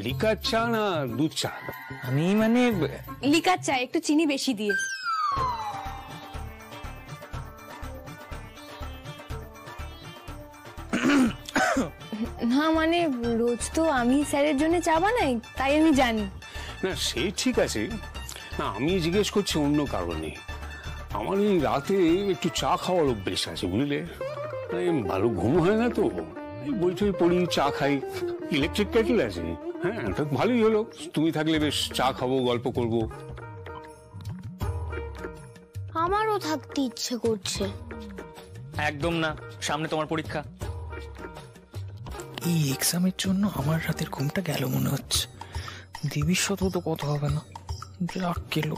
Liquor চা না দুধ চা? আমি মানে লিকার চা, একটু চিনি বেশি দিয়ে। না মানে রোজ তো আমি স্যারের জন্য চা বানাই, তাই আমি জানি। না সে ঠিক আছে, না আমি জিজ্ঞেস করছি অন্য কারণে। আমার এই রাতে একটু চা খাওয়ার অভ্যেস আছে বুঝলে, ভালো ঘুম হয় না তো, বই টই পড়ি, চা খাই। ইলেকট্রিক কেটল আছে, হ্যাঁ ভালোই হলো, তুমি থাকলে বেশ চা খাবো, গল্প করবো। আমারও থাকতে ইচ্ছে করছে। একদম না, সামনে তোমার পরীক্ষা। এই এক্সামের জন্য আমার রাতের ঘুমটা গেল মনে হচ্ছে। দেবীর সাথেও তো কথা হবে না, রাগ গেল।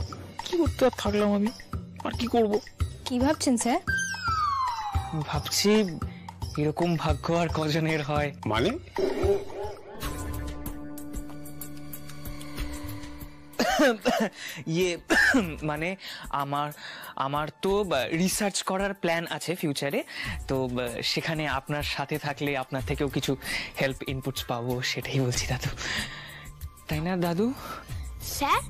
কি করতে আর থাকলাম আমি, আর কি করব? কি ভাবছেন স্যার? ভাবছি এরকম ভাগ্য আর কজনের হয়। মানে ইয়ে মানে আমার তো রিসার্চ করার প্ল্যান আছে ফিউচারে, তো সেখানে আপনার সাথে থাকলে আপনার থেকেও কিছু হেল্প ইনপুটস পাবো, সেটাই বলছি দাদু। তাই না দাদু? স্যার,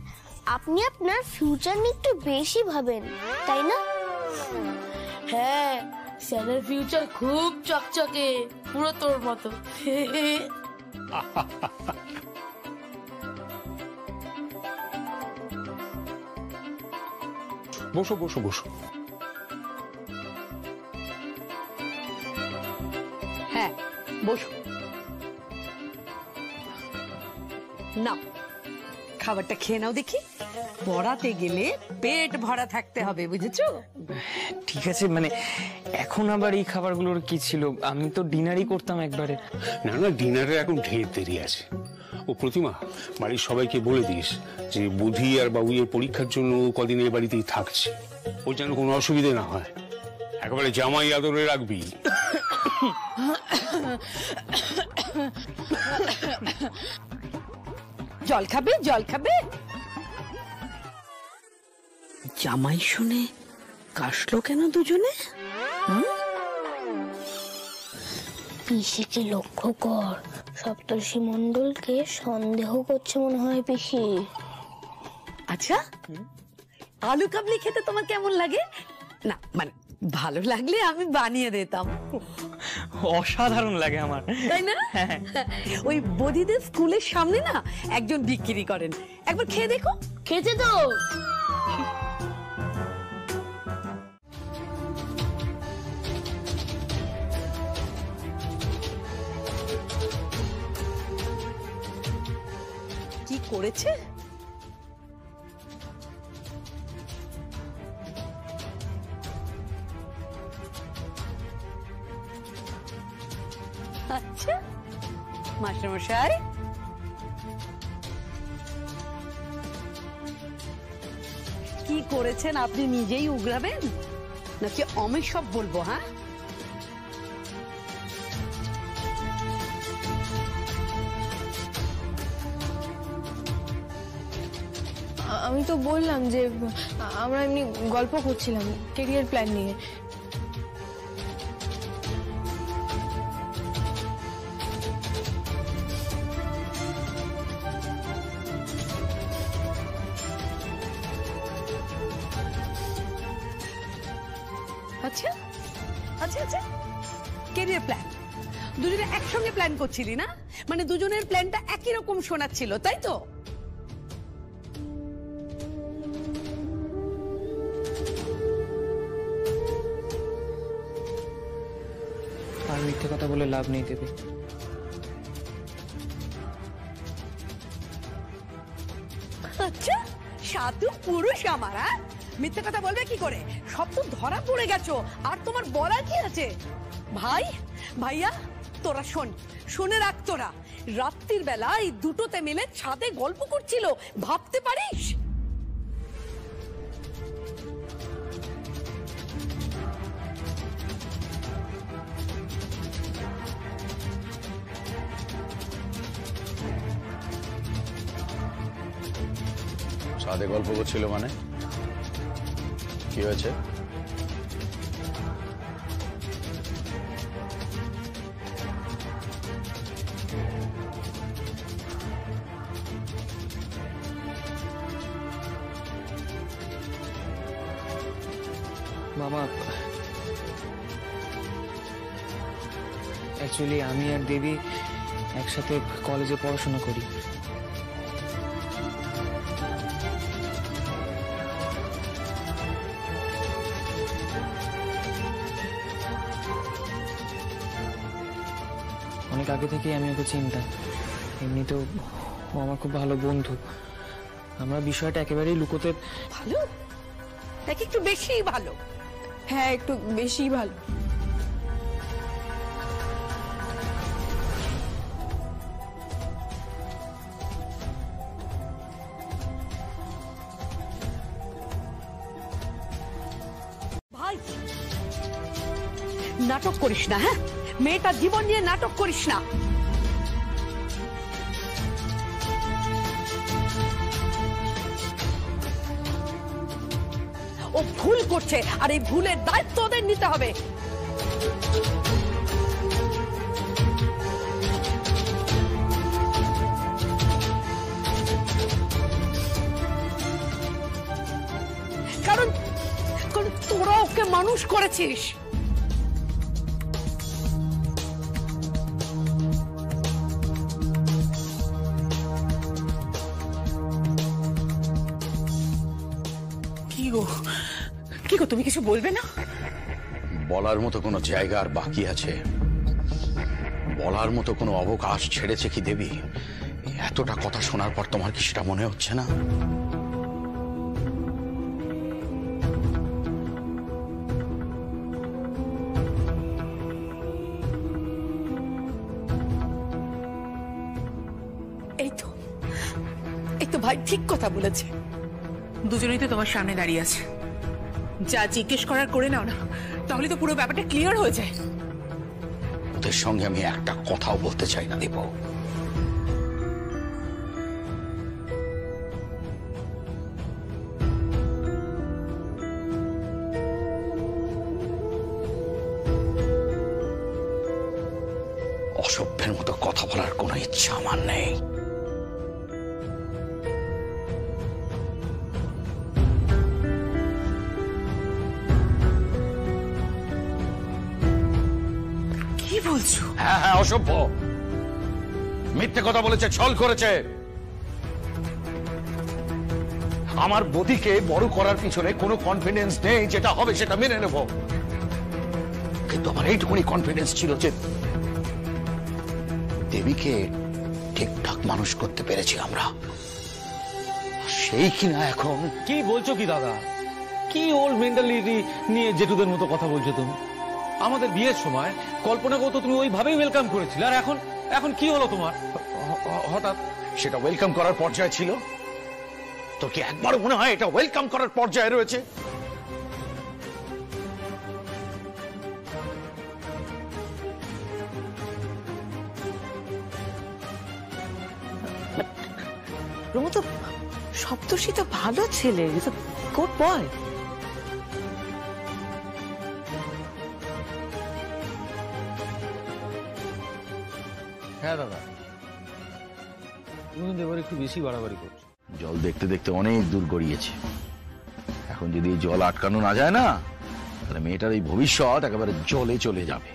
আপনি আপনার ফিউচার নিয়ে একটু বেশি ভাবেন, তাই না? হ্যাঁ, স্যারের ফিউচার খুব চকচকে, পুরো তোর মতো। বসো বসো বসো। হ্যাঁ বসো। নাও খাবারটা খেয়ে নাও দেখি। পড়াতে গেলে পেট ভরা থাকতে হবে, বুঝেছো? ঠিক আছে, মানে এখন আবার এই খাবারগুলোর কি ছিল? আমি তো ডিনারই করতাম একবারে। না না, ডিনারে এখন ঢের দেরি আছে। ও প্রতিমা, বাড়ির সবাইকে বলে দিস যে বুধি আর বাবুইয়ের পরীক্ষার জন্য কদিন এ বাড়িতেই থাকছে, ওর যেন কোনো অসুবিধে না হয়। একেবারে জামাই আদরে রাখবি। জল খাবে, জল খাবে। জামাই শুনে কাশলো কেন দুজনে? পিসিকে লক্ষ্য কর, সপ্তর্ষি মণ্ডলকে সন্দেহ করছে মনে হয় পিসি। আচ্ছা, আলু কাবলি খেতে তোমার কেমন লাগে? না মানে ভালো লাগলে আমি বানিয়ে দিতাম। অসাধারণ লাগে আমার, তাই না? ওই বদিদের স্কুলের সামনে না একজন বিক্রি করেন, একবার খেয়ে দেখো। খেতে তো কি করেছে? আচ্ছা মাস্টারমশাই, কি করেছেন আপনি নিজেই উগরাবেন নাকি আমি সব বলবো? হ্যাঁ, আমি তো বললাম যে আমরা এমনি গল্প করছিলাম কেরিয়ার প্ল্যান নিয়ে। আচ্ছা আচ্ছা আচ্ছা, কেরিয়ার প্ল্যান দুজনে একসঙ্গে প্ল্যান করছিলি না? মানে দুজনের প্ল্যানটা একই রকম শোনাচ্ছিল, তাই তো? আর মিথ্যে কথা বলে লাভ নেই দেবে। আচ্ছা, সাধু পুরুষ আমার। মিথ্যে কথা বলবে কি করে? সব তো ধরা পড়ে গেছো, আর তোমার বলার কি আছে? ভাই ভাইয়া তোরা শোন, শুনে রাখ, তোরা রাত্রির বেলা এই দুটোতে মিলে ছাদে গল্প করছিল, ভাবতে পারিস? ছাদে গল্প করছিল মানে কি হয়েছে? বাবা, অ্যাকচুয়ালি আমি আর দেবী একসাথে কলেজে পড়াশোনা করি। অনেক আগে থেকেই আমি ওকে চিনতাম। এমনিতেও ও আমার খুব ভালো বন্ধু। আমরা বিষয়টা একেবারেই লুকোতে। ভালো নাকি একটু বেশি ভালো? হ্যাঁ, একটু বেশি ভালো। ভাই নাটক করিস না, হ্যাঁ? মেয়েটার জীবন নিয়ে নাটক করিস না। ও ভুল করছে, আর এই ভুলের দায়িত্ব ওদের নিতে হবে। কারণ তোরা ওকে মানুষ করেছিস। কি গো, তুমি কিছু বলবে না? বলার মতো কোনো জায়গা আর বাকি আছে? বলার মতো কোনো অবকাশ ছেড়েছে কি দেবী? এতটা কথা শোনার পর তোমার কি সেটা মনে হচ্ছে না? এই তো ভাই ঠিক কথা বলেছে। দুজনেই তো তোমার সামনে দাঁড়িয়ে আছে, যা জিজ্ঞেস করার করে নাও না, তাহলে তো পুরো ব্যাপারটা ক্লিয়ার হয়ে যায়। ওদের সঙ্গে আমি একটা কথাও বলতে চাই না দেব। অসভ্যের মতো কথা বলার কোনো ইচ্ছা আমার নেই। হ্যাঁ হ্যাঁ, অসভ্য, মিথ্যে কথা বলেছে, ছল করেছে। আমার বদিকে বড় করার পিছনে কোনো কনফিডেন্স নেই, যেটা হবে সেটা মেনে নেব, কিন্তু আমার এইটুকুনি কনফিডেন্স ছিল যে দেবীকে ঠিকঠাক মানুষ করতে পেরেছি আমরা। সেই কিনা এখন। কি বলছো কি দাদা? কি ওল্ড মেন্টালিটি নিয়ে জেঠুদের মতো কথা বলছো তুমি? আমাদের বিয়ের সময় কল্পনাকেও তো তুমি ওইভাবেই ওয়েলকাম করেছিলে, আর এখন এখন কি হলো তোমার হঠাৎ? সেটা ওয়েলকাম করার পর্যায়ে ছিল? তোর কি একবারও মনে হয় এটা ওয়েলকাম করার পর্যায়ে রয়েছে? তো সপ্তর্ষি তো ভালো ছেলে, গুড বয়। হ্যাঁ দাদা, তুমি কিন্তু এবার একটু বেশি বাড়াবাড়ি করছো। জল দেখতে দেখতে অনেক দূর গড়িয়েছে। এখন যদি এই জল আটকানো না যায় না, তাহলে মেয়েটার এই ভবিষ্যৎ একেবারে জলে চলে যাবে।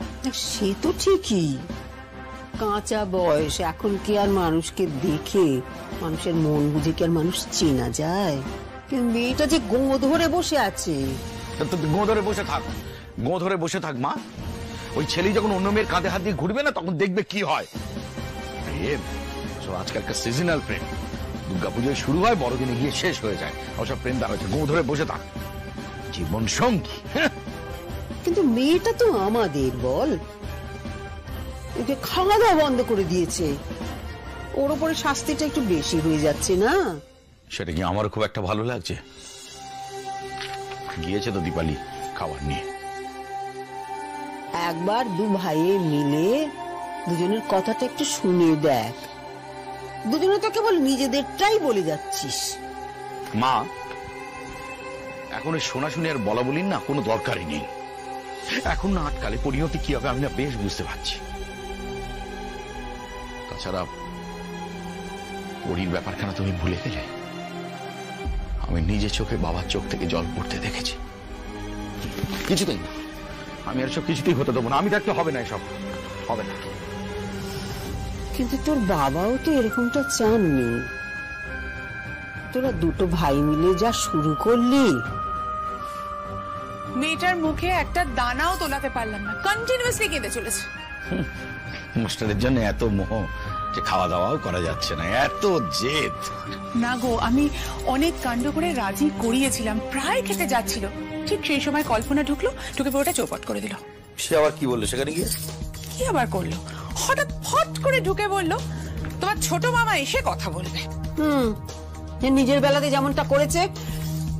সে তো ঠিকই, কাঁচা বয়স, এখন কি আর মানুষকে দেখে মানুষের মন বুঝে কি আর মানুষ চেনা যায়? মেয়েটা যে গো ধরে বসে আছে। গো ধরে বসে থাক, গো ধরে বসে থাক মা। ওই ছেলে যখন অন্য মেয়ের কাঁধে হাত দিয়ে ঘুরবে না, তখন দেখবে কি হয়। আজকালকার সিজনাল প্রেম, দুর্গাপুজোয় শুরু হয়, বড়দিনে গিয়ে শেষ হয়ে যায়। ওসব প্রেম দাঁড়াচ্ছে, গো ধরে বসে থাক, জীবন সঙ্গী। কিন্তু মেয়েটা তো আমাদের, বল, ওকে খাওয়া দাওয়া বন্ধ করে দিয়েছে, ওর ওপরে শাস্তিটা একটু বেশি হয়ে যাচ্ছে না? সেটা কি আমারও খুব একটা ভালো লাগছে? গিয়েছে তো দীপালি খাবার নিয়ে। একবার দু ভাইয়ে মিলে দুজনের কথাটা একটু শুনে দেখ। দুজনে তো কেবল নিজেদেরটাই বলে যাচ্ছিস। মা, এখন ওই শোনাশুনি আর বলা বলির না কোনো দরকারই নেই। এখন না আটকালে পরিণতি কি হবে আমি না বেশ বুঝতে পারছি। তাছাড়া পরির ব্যাপারখানা তুমি ভুলে গেলে? আমি নিজে চোখে বাবার চোখ থেকে জল পড়তে দেখেছি। কিছুতেই না, আমি আর সব কিছুতেই হতে দেবো না। আমি দেখতে হবে না, এসব হবে না। কিন্তু তোর বাবাও তো এরকমটা চাননি। তোরা দুটো ভাই মিলে যা শুরু করলি। মেয়েটার মুখে একটা দানাও তোলাতে পারলাম না, কন্টিনিউয়াসলি কেঁদে চলেছে। মাস্টারের জন্য এত মোহ যে খাওয়া দাওয়াও করা যাচ্ছে না, এত জেদ। না গো, আমি অনেক কাণ্ড করে রাজি করিয়েছিলাম, প্রায় খেতে যাচ্ছিল। ঠিক সেই সময় কল্পনা ঢুকলো, ঢুকে পুরোটা চৌপট করে দিল। সে আবার কি বললো সেখানে গিয়ে? কি আবার করলো, হঠাৎ ফট করে ঢুকে বললো তোমার ছোট মামা এসে কথা বলবে। নিজের বেলাতে যেমনটা করেছে।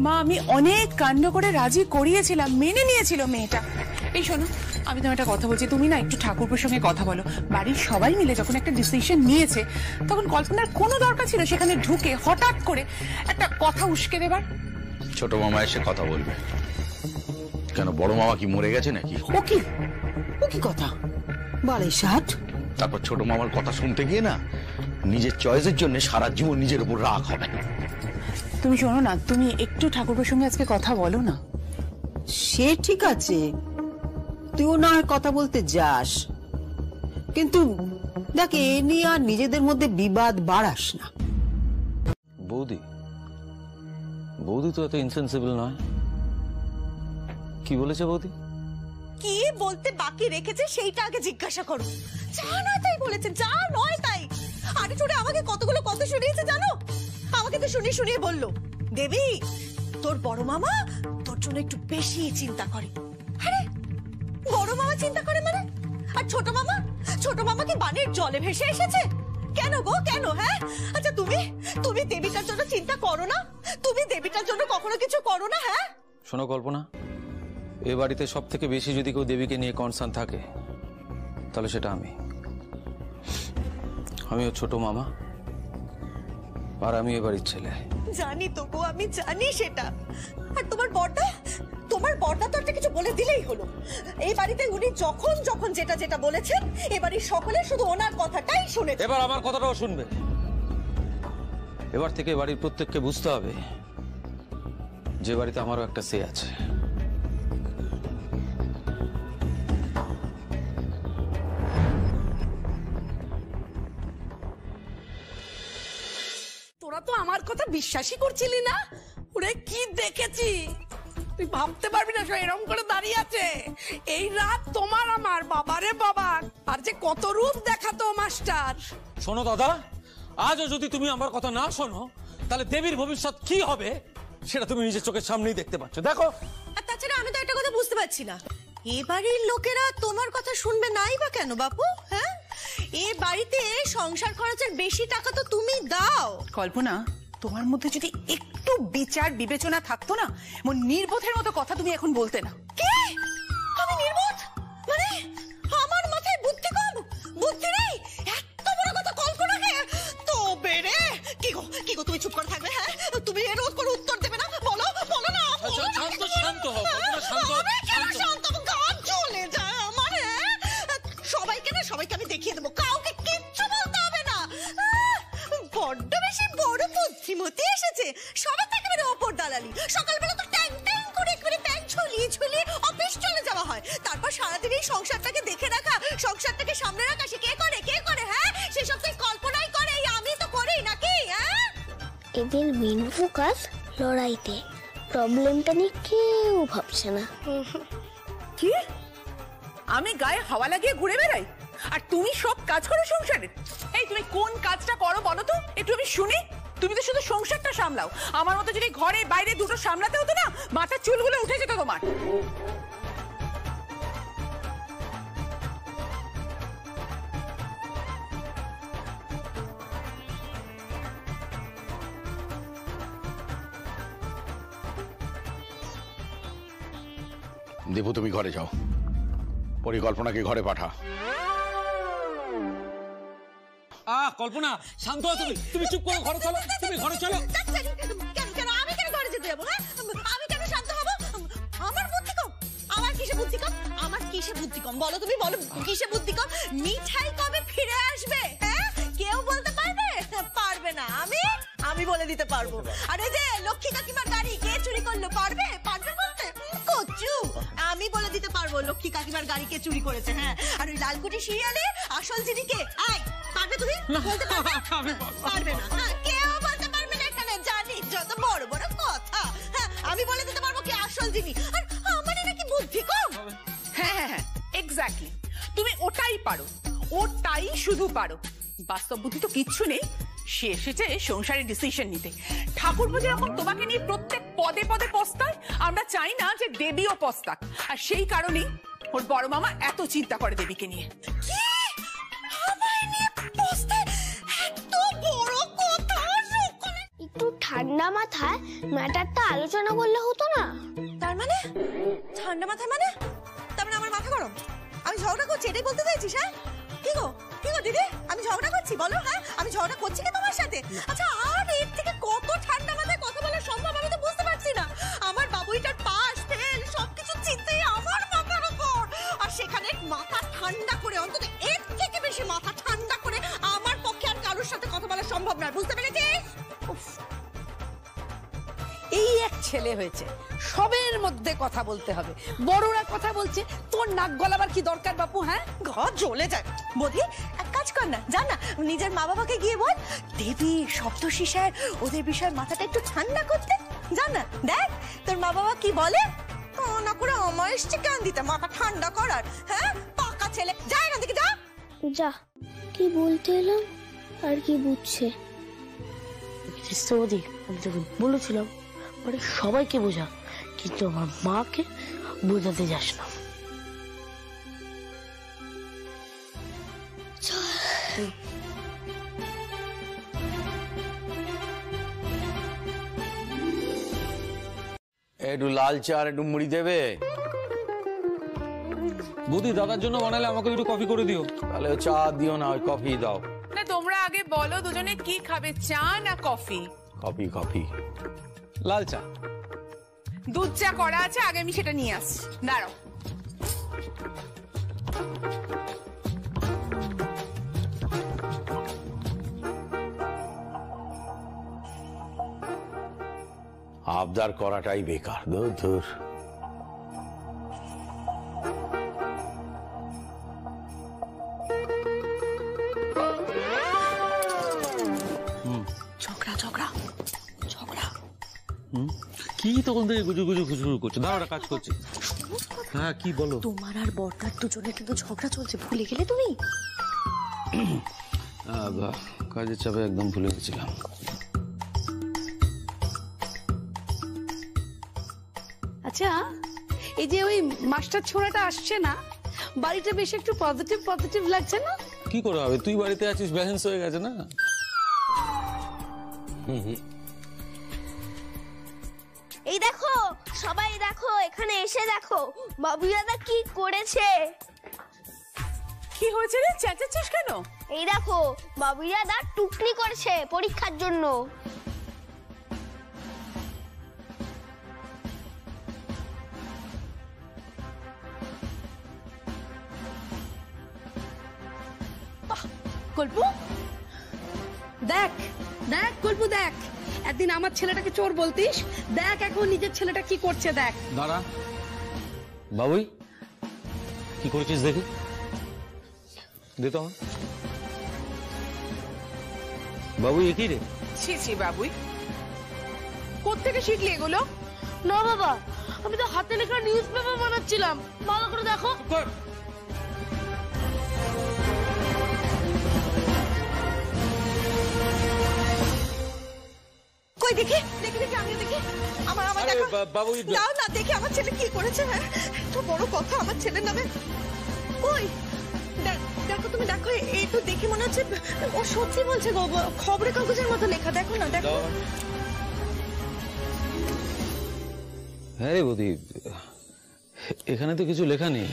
মা, আমি অনেক কাণ্ড করে রাজি করিয়েছিলাম, মেনে নিয়েছিল মেয়েটা। এই শোনো, আমি তোমার একটা কথা বলছি, তুমি না একটু ঠাকুরপুর সঙ্গে কথা বলো। বাড়ির সবাই মিলে যখন একটা ডিসিশন নিয়েছে, তখন কল্পনার কোনো দরকার ছিল সেখানে ঢুকে হঠাৎ করে একটা কথা উস্কে দেবার? ছোট মামা এসে কথা বলবে কেন? বড় মামা কি মরে গেছে নাকি? ও কি কথা বলে ষাট? তারপর ছোট মামার কথা শুনতে গিয়ে না নিজের চয়েসের জন্য সারা জীবন নিজের উপর রাগ হবে। তুমি শোনো না, তুমি একটু ঠাকুরপুর সঙ্গে আজকে কথা বলো না। সে ঠিক আছে, তুইও না হয় কথা বলতে যাস, কিন্তু দেখ এ নিয়ে আর নিজেদের মধ্যে বিবাদ বাড়াস না। বৌদি, বৌদি তো এত ইনসেন্সিবল নয়। কি বলেছে বৌদি? কি বলতে বাকি রেখেছে সেইটা আগে জিজ্ঞাসা করো। যা নয় তাই বলেছে, যা নয় তাই। আরে ছোট আমাকে কতগুলো কথা শুনিয়েছে জানো? আমাকে তো শুনিয়ে বললো, দেবী তোর বড় মামা তোর জন্য একটু বেশি চিন্তা করে। আরে বড় মামা চিন্তা করে মানে? আর ছোট মামা কি বানের জলে ভেসে এসেছে? কেন গো, কেন? হ্যাঁ, আচ্ছা তুমি দেবীটার জন্য চিন্তা করো না? তুমি দেবীটার জন্য কখনো কিছু করো না? হ্যাঁ শোনো কল্পনা, এ বাড়িতে সব থেকে বেশি যদি কেউ দেবীকে নিয়ে কনসার্ন থাকে তাহলে সেটা আমিও ছোট মামা, আর আমি এ বাড়ির ছেলে। জানি তো গো, আমি জানি সেটা। আর তোমার বড়দা তো একটা কিছু বলে দিলেই হলো। এই বাড়িতে উনি যখন যেটা বলেছেন, এ বাড়ির সকলে শুধু ওনার কথাটাই শুনে। এবার আমার কথাটাও শুনবে। এবার থেকে বাড়ির প্রত্যেককে বুঝতে হবে যে বাড়িতে আমারও একটা সে আছে। তোরা তো আমার কথা বিশ্বাসই করছিলি না। ওরে কি দেখেছি তুই ভাবতে পারবি না, এরকম করে দাঁড়িয়ে আছে। এই রাত তোমার আমার, বাবারে বাবা, আর যে কত রূপ দেখাতো মাস্টার। শোনো দাদা, আজও যদি তুমি আমার কথা না শোনো তাহলে দেবীর ভবিষ্যৎ কি হবে সেটা তুমি নিজের চোখের সামনেই দেখতে পাচ্ছ। দেখো, আর তাছাড়া আমি তো একটা কথা বুঝতে পারছি না, এ বাড়ির লোকেরা তোমার কথা শুনবে নাই বা কেন বাপু? হ্যাঁ, এ বাড়িতে সংসার খরচের বেশি টাকা তো তুমি দাও। কল্পনা, তোমার মধ্যে যদি একটু বিচার বিবেচনা থাকতো না, নির্বোধের মতো কথা তুমি এখন বলতে না। কি? আমি নির্বোধ? মানে আমার মাথায় বুদ্ধি কম, বুদ্ধি নেই? এত বড় কথা কল্পনাকে তো বেড়ে। কি গো তুমি চুপ করে থাকবে? হ্যাঁ, তুমি এর কোনো উত্তর দেবে না? বলো না। শান্ত হও, শান্ত গান চলে যায় আমার। সবাইকে আমি দেখিয়ে দেবো, কাউকে কিচ্ছু বলতে হবে না। বড্ড বেশি বড় বুদ্ধিমতী এসেছে, সবার থেকে বেরো ওপর দালালি। সকালবেলা তো ট্যাং করে প্যান্ট ঝুলিয়ে অফিস চলে যাওয়া হয়, তারপর সারাদিন এই সংসারটাকে দেখে রাখা, সংসারটাকে সামনে রাখা সে কে করে? হ্যাঁ, সেসব তুই কল্পনাই করে, আমি তো করি নাকি? হ্যাঁ, এদের মেন ফোকাস লড়াইতে, প্রবলেমটা নিয়ে কেউ ভাবছে না। কি? আমি গায়ে হাওয়া লাগিয়ে ঘুরে বেড়াই আর তুমি সব কাজ করো সংসারের? এই তুমি কোন কাজটা করো বলো তো, একটু আমি শুনি। তুমি তো শুধু সংসারটা সামলাও, আমার মতো যদি ঘরে বাইরে দুটো সামলাতে হতো না, মাথার চুলগুলো উঠে যেত তোমার। দেবু, তুমি ঘরে যাও, পরিকল্পনাকে ঘরে পাঠা। কল্পনা শান্ত হও, তুমি চুপ করো, ঘরে চলো, তুমি ঘরে চলো। কেন আমি কেন ঘরে যেতে যাবো? হ্যাঁ, আমি কেন শান্ত হবো? আমার বুদ্ধি কম? আমার কিসে বুদ্ধি কম বলো? তুমি বলো, কিসে বুদ্ধি কম? মিঠাই কবে ফিরে আসবে? হ্যাঁ, কেউ বলতে পারবে না। আমি বলে দিতে পারবো। আরে যে লক্ষ্মী কাকিমার গাড়ি কে চুরি করলো, পারবে বলতে? কচু লক্ষ্মী কাকিমার গাড়িকে চুরি করেছে। হ্যাঁ, আর ওই লালকুটি সিরিয়ালে আসল জিনিকে পারবে তুমি বলতে পারবে না? হ্যাঁ, কেউ বলতে পারবে না এখানে। জানি যত বড় বড় কথা। হ্যাঁ, আমি বলে দিতে পারবো কি আসল জিনিস। আর আমার নাকি বুদ্ধি কম। হ্যাঁ হ্যাঁ হ্যাঁ, এক্স্যাক্টলি, তুমি ওটাই পারো, ওটাই শুধু পারো। বাস্তব বুদ্ধি তো কিচ্ছু নেই। সে এসেছে সংসারের ডিসিশন নিতে। ঠাকুরপো যেরকম তোমাকে নিয়ে প্রত্যেক পদে পদে পস্তায়, আমরা চাই না যে দেবীও পস্তাক। আর সেই কারণেই ওর বড় মামা এত চিন্তা করে দেবীকে নিয়ে। একটু ঠান্ডা মাথায় ম্যাটারটা আলোচনা করলে হতো না? তার মানে ঠান্ডা মাথায় মানে? তার মানে আমার মাথা গরম? আমি ঝগড়া করছি এটাই বলতে চাইছিস? হ্যাঁ, কি গো দিদি, আমি ঝগড়া করছি বলো? হ্যাঁ, আমি ঝগড়া করছি কি তোমার সাথে? আচ্ছা, আর এর থেকে কত ঠান্ডা মাথায় কথা বলা সম্ভব আমি তো বুঝতে পারছি না। আমার বাবুইটার পাশ ফেল সবকিছু চিন্তাই আমার মাথার উপর। আর সেখানে মাথা ঠান্ডা করে, অন্তত এর থেকে বেশি মাথা ঠান্ডা করে আমার পক্ষে আর কারোর সাথে কথা বলা সম্ভব নয়। বুঝতে পেরেছিস? এই এক ছেলে হয়েছে, সবের মধ্যে কথা বলতে হবে। বড়রা কথা বলছে, তোর নাক গলাবার কি দরকার বাপু? হ্যাঁ, ঘর জ্বলে যায়। বধি, এক কাজ কর না, জান না, নিজের মা বাবাকে গিয়ে বল দেবী সপ্তর্ষি স্যার ওদের বিষয়ে মাথাটা একটু ঠান্ডা করতে। জান না, দেখ তোর মা বাবা কি বলে। না করে আমার এসছে কান দিতে মাথা ঠান্ডা করার। হ্যাঁ, পাকা ছেলে, যা এখান থেকে যা। যা, কি বলতে এলাম আর কি বুঝছে। বৌদি, আমি তোকে বলেছিলাম মানে সবাইকে বোঝা, কিন্তু আমার মাকে বোঝাতে যাস না। একটু লাল চা আর একটু মুড়ি দেবে? বুদ্ধি দাদার জন্য বানালে আমাকে একটু কফি করে দিও। তাহলে চা দিও না, ওই কফি দাও। না, তোমরা আগে বলো দুজনে কি খাবে, চা না কফি? কফি। কফি। লাল চা। দুধ চা করা আছে, আগে আমি সেটা নিয়ে আসছি, দাঁড়াও। আবদার করাটাই বেকার। ধুর। কি তখন থেকে গুজু শুরু করছো? দাঁড়া, কাজ করছি। হ্যাঁ, কি বলো? তোমার আর বরকার দুজনের কিন্তু ঝগড়া চলছে, ভুলে গেলে তুমি? কাজের চাপে একদম ভুলে গেছিলাম। আচ্ছা, এই যে ওই মাস্টার ছোড়াটা আসছে না, বাড়িটা বেশ একটু পজিটিভ লাগছে না? কি করে হবে, তুই বাড়িতে আছিস, ব্যালেন্স হয়ে গেছে না? এই দেখো, সবাই দেখো, এখানে এসে দেখো বাবু দাদা কি করেছে। কি হয়েছে রে, চেঁচাচ্ছিস কেন? এই দেখো, বাবু দাদা টুকলি করেছে পরীক্ষার জন্য। কল্পু, দেখ কল্পু, দেখ, একদিন আমার ছেলেটাকে চোর বলতিস, দেখ এখন নিজের ছেলেটা কি করছে, দেখ। দাঁড়া বাবুই, কি করেছিস দেখি, দে তো আমার। বাবুই, এ কি রে? ছি বাবুই, কোত্থেকে শিখলি এগুলো? না বাবা, আমি তো হাতে লেখা নিউজ পেপার বানাচ্ছিলাম, ভালো করে দেখো। কই দেখি, আমি দেখি। আমার দেখো বাবুই, দাও না দেখি আমার ছেলে কি করেছে। হ্যাঁ, এত বড় কথা আমার ছেলের নামে। কই দেখো, তুমি দেখো, এই তো দেখি মনে হচ্ছে ও সত্যি বলছে গো, খবরের কাগজের মতো লেখা। দেখো না, দেখো। হ্যাঁ রে বৌদি, এখানে তো কিছু লেখা নেই,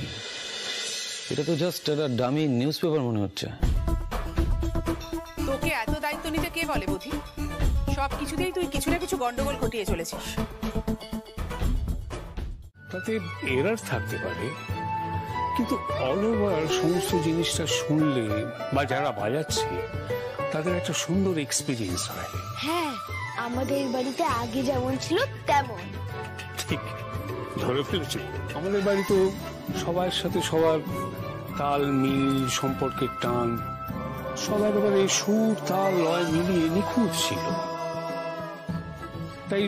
এটা তো জাস্ট একটা ডামি নিউজ পেপার মনে হচ্ছে। তোকে এত দায়িত্ব নিতে কে বলে বুদ্ধি? সব কিছুতেই তুই কিছু না কিছু গন্ডগোল ঘটিয়ে চলেছিস। তাতে এরার থাকতে পারে, কিন্তু অল ওভার সমস্ত জিনিসটা শুনলে বা যারা বাজাচ্ছে তাদের একটা সুন্দর এক্সপিরিয়েন্স হয়। হ্যাঁ, আমাদের বাড়িতে আগে যেমন ছিল তেমন। ঠিক ধরে ফেলেছি। আমাদের বাড়ি তো সবার সাথে সবার তাল মিল, সম্পর্কের টান সব একেবারে সুর তাল লয় মিলিয়ে নিখুঁত ছিল। তাই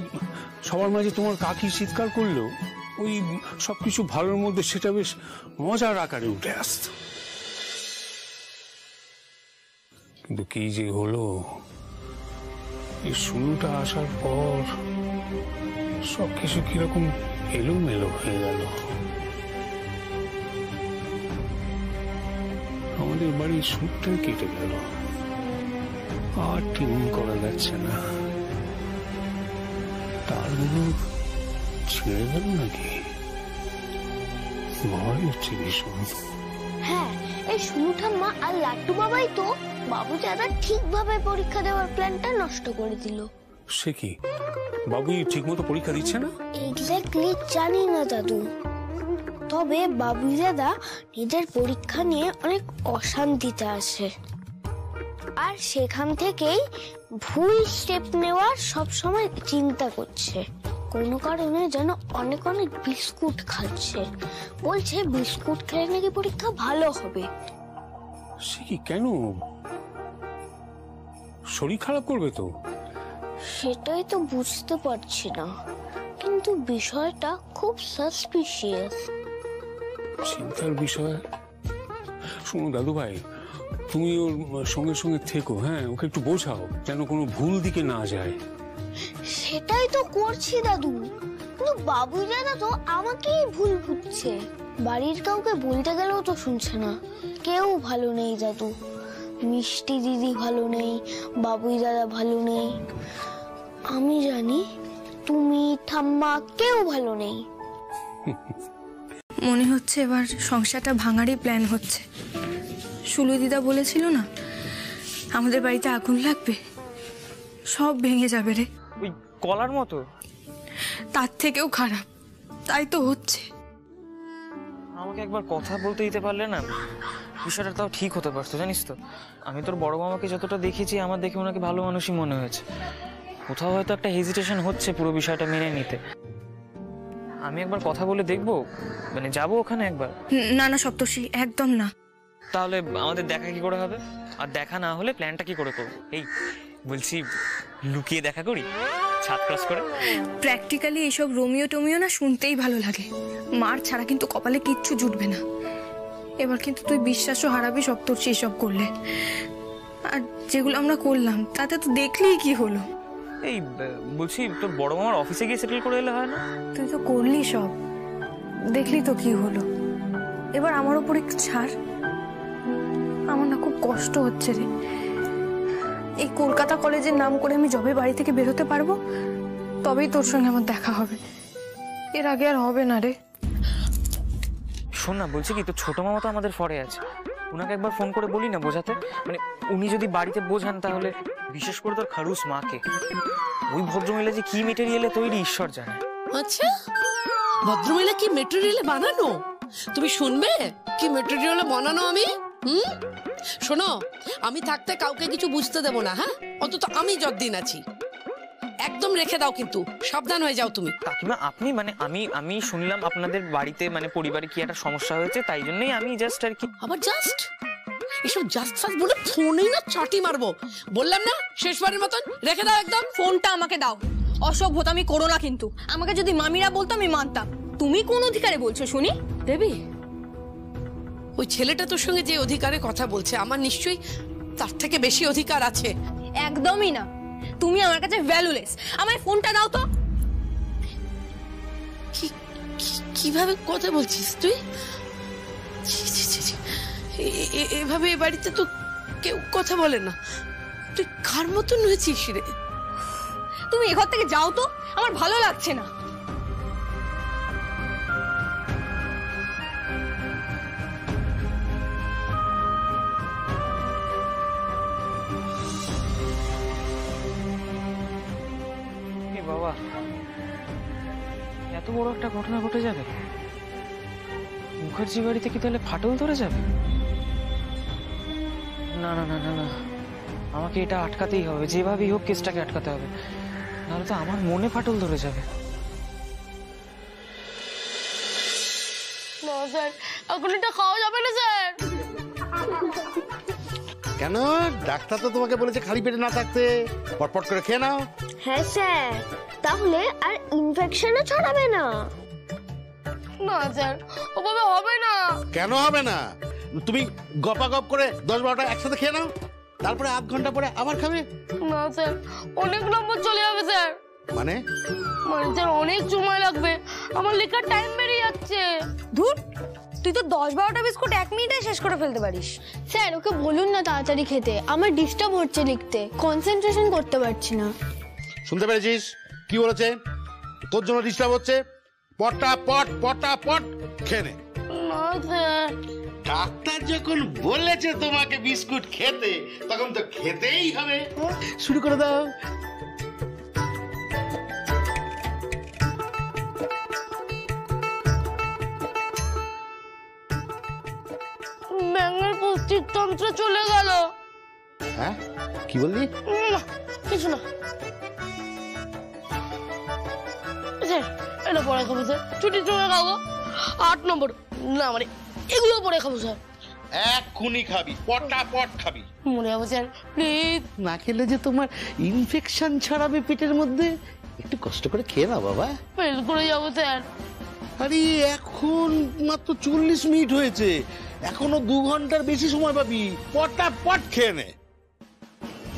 সবার মাঝে তোমার কাকি চিৎকার করলেও ওই সবকিছু ভালোর মধ্যে সেটা বেশ মজার আকারে উঠে আসত। কিন্তু কি যে হলো, এই শুরুটা আসার পর সবকিছু কিরকম এলোমেলো হয়ে গেল। আমাদের বাড়ির সুরটাই কেটে গেল, আর টিউন করা যাচ্ছে না। তারগুলো ছেড়ে গেল নাকি? ভয় হচ্ছে ভীষণ। হ্যাঁ, এই সুনু ঠাম্মা আর লাট্টু বাবাই তো বাবু দাদা ঠিকভাবে পরীক্ষা দেওয়ার প্ল্যানটা নষ্ট করে দিল। সে কি, বাবুই ঠিক মতো পরীক্ষা দিচ্ছে না? এক্স্যাক্টলি জানি না দাদু, তবে বাবুই দাদা নিজের পরীক্ষা নিয়ে অনেক অশান্তিতে আছে, আর সেখান থেকেই ভুল স্টেপ নেওয়ার সবসময় চিন্তা করছে। কোনো কারণে যেন অনেক অনেক বিস্কুট খাচ্ছে, বলছে বিস্কুট খেলে নাকি পরীক্ষা ভালো হবে। সে কি, কেন? শরীর খারাপ করবে তো? সেটাই তো বুঝতে পারছি না, কিন্তু বিষয়টা খুব সাসপিশিয়াস। চিন্তার বিষয়। শোনো দাদু ভাই, তুমি ওর সঙ্গে সঙ্গে থেকো, হ্যাঁ, ওকে একটু বোঝাও যেন কোনো ভুল দিকে না যায়। সেটাই তো করছি দাদু, কিন্তু বাবুই দাদা তো আমাকেই ভুল বুঝছে। বাড়ির কাউকে বলতে গেলেও তো শুনছে না। কেউ ভালো নেই দাদু, মিষ্টি দিদি ভালো নেই, বাবুই দাদা ভালো নেই, আমি জানি তুমি ঠাম্মা কেউ ভালো নেই। মনে হচ্ছে এবার সংসারটা ভাঙারই প্ল্যান হচ্ছে। সুলু দিদা বলেছিল না আমাদের বাড়িতে আগুন লাগবে, সব ভেঙে যাবে রে। ওই কলার মতো? তার থেকেও খারাপ, তাই তো হচ্ছে। আমাকে একবার কথা বলতে দিতে পারলে না, বিষয়টা তাও ঠিক হতে পারতো, জানিস তো। আমি তোর বড় মামাকে যতটা দেখেছি, আমার দেখে ওনাকে ভালো মানুষই মনে হয়েছে। কোথাও হয়তো একটা হেজিটেশন হচ্ছে পুরো বিষয়টা মেনে নিতে। আমি একবার কথা বলে দেখবো, মানে যাবো ওখানে একবার। না না সপ্তর্ষি, একদম না। তাহলে আমাদের দেখা কি করে হবে? আর দেখা না হলে প্ল্যানটা কি করে করবো? এই বলছি, লুকিয়ে দেখা করি ছাদ ক্রস করে। প্র্যাকটিক্যালি এসব রোমিও টোমিও না শুনতেই ভালো লাগে, মার ছাড়া কিন্তু কপালে কিচ্ছু জুটবে না। এবার কিন্তু তুই বিশ্বাসও হারাবি সপ্তর্ষি এসব করলে। আর যেগুলো আমরা করলাম তাতে তো দেখলেই কি হলো। এই বলছি, তোর বড় মামার অফিসে গিয়ে সেটেল করে এলে হয় না? তুই তো করলি সব, দেখলি তো কি হলো। এবার আমার উপর একটু ছাড়, আমার না খুব কষ্ট হচ্ছে রে। এই কলকাতা কলেজের নাম করে আমি যবে বাড়ি থেকে বেরোতে পারবো তবেই তোর সঙ্গে আমার দেখা হবে, এর আগে আর হবে না রে। শোন না, বলছি কি, তোর ছোট মামা তো আমাদের ফরে আছে, ওনাকে একবার ফোন করে বলি না বোঝাতে। মানে উনি যদি বাড়িতে বোঝান তাহলে, বিশেষ করে তোর খারুস মাকে। ওই ভদ্রমহিলা যে কি মেটেরিয়ালে তৈরি ঈশ্বর জানে। আচ্ছা, ভদ্রমহিলা কি মেটেরিয়ালে বানানো? তুমি শুনবে কি মেটেরিয়ালে বানানো আমি? শোনো, আমি থাকতে কাউকে কিছু বুঝতে দেবো না, হ্যাঁ, অন্তত আমি যতদিন আছি। একদম রেখে দাও, কিন্তু সাবধান হয়ে যাও তুমি। কাকিমা আপনি, মানে আমি শুনলাম আপনাদের বাড়িতে মানে পরিবারে কি একটা সমস্যা হয়েছে, তাই জন্যই আমি জাস্ট আর কি। আবার জাস্ট? এসব জাস্ট ফাস্ট বলে ফোনেই না চাটি মারবো। বললাম না, শেষবারের মতন রেখে দাও একদম। ফোনটা আমাকে দাও, অসভ্যতামি করো না কিন্তু। আমাকে যদি মামিরা বলতো আমি মানতাম, তুমি কোন অধিকারে বলছো শুনি? দেবী, ওই ছেলেটা তোর সঙ্গে যে অধিকারে কথা বলছে, আমার নিশ্চয়ই তার থেকে বেশি অধিকার আছে। একদমই না, তুমি আমার কাছে ভ্যালুলেস। আমায় ফোনটা দাও তো। কিভাবে কথা বলছিস তুই? এভাবে এ বাড়িতে তো কেউ কথা বলে না। তুই কার মতন হয়েছিস রে? তুমি এ ঘর থেকে যাও তো, আমার ভালো লাগছে না। বাবা, এত বড় একটা ঘটনা ঘটে যাবে? মুখার্জি বাড়িতে কি তাহলে ফাটল ধরে যাবে? না না না না না, আমাকে এটা আটকাতেই হবে, যেভাবেই হোক কেসটাকে আটকাতে হবে, নাহলে তো আমার মনে ফাটল ধরে যাবে। স্যার এখন এটা খাওয়া যাবে না স্যার। কেন? ডাক্তার তো তোমাকে বলেছে খালি পেটে না থাকতে, পটপট করে খেয়ে নাও। হ্যাঁ স্যার, তাহলে আর ইনফেকশনও ছড়াবে না। না স্যার, ওভাবে হবে না। কেন হবে না? তুমি গপাগপ করে 10-12টা একসাথে খেয়ে নাও, তারপরে আধ ঘন্টা পরে আবার খাবে। না স্যার, অনেক নম্বর চলে যাবে স্যার। মানে স্যার অনেক সময় লাগবে, আমার লেখার টাইম বেরিয়ে যাচ্ছে। ধুর, তুই তো 10-12টা বিস্কুট 1 মিনিটে শেষ করে ফেলতে পারিস। স্যার ওকে বলুন না তাড়াতাড়ি খেতে, আমার ডিস্টার্ব হচ্ছে লিখতে, কনসেন্ট্রেশন করতে পারছি না। শুনতে পেরেছিস কি বলেছে? তোর জন্য ডিস্টার্ব হচ্ছে, পটাপট খেয়ে নে। না স্যার, ডাক্তার যখন বলেছে তোমাকে বিস্কুট খেতে, তখন তো খেতেই হবে। শুরু করে দাও। ব্যাঙের পুষ্টিতন্ত্র চলে গেল। হ্যাঁ কি বললি? না কিছু না স্যার, এটা পরে খাবো স্যার, ছুটির সময় খাবো। 8 নম্বর না মানে এগুলো পরে খাবো স্যার। এক্ষুনি খাবি, পটাপট খাবি। মরে যাবো স্যার প্লিজ। না খেলে যে তোমার ইনফেকশন ছড়াবে পেটের মধ্যে, একটু কষ্ট করে খেয়ে না বাবা। ফেল করে যাবো স্যার। আরে এখন মাত্র 40 মিনিট হয়েছে, এখনো 2 ঘন্টার বেশি সময় পাবি, পটাপট খেয়ে নে।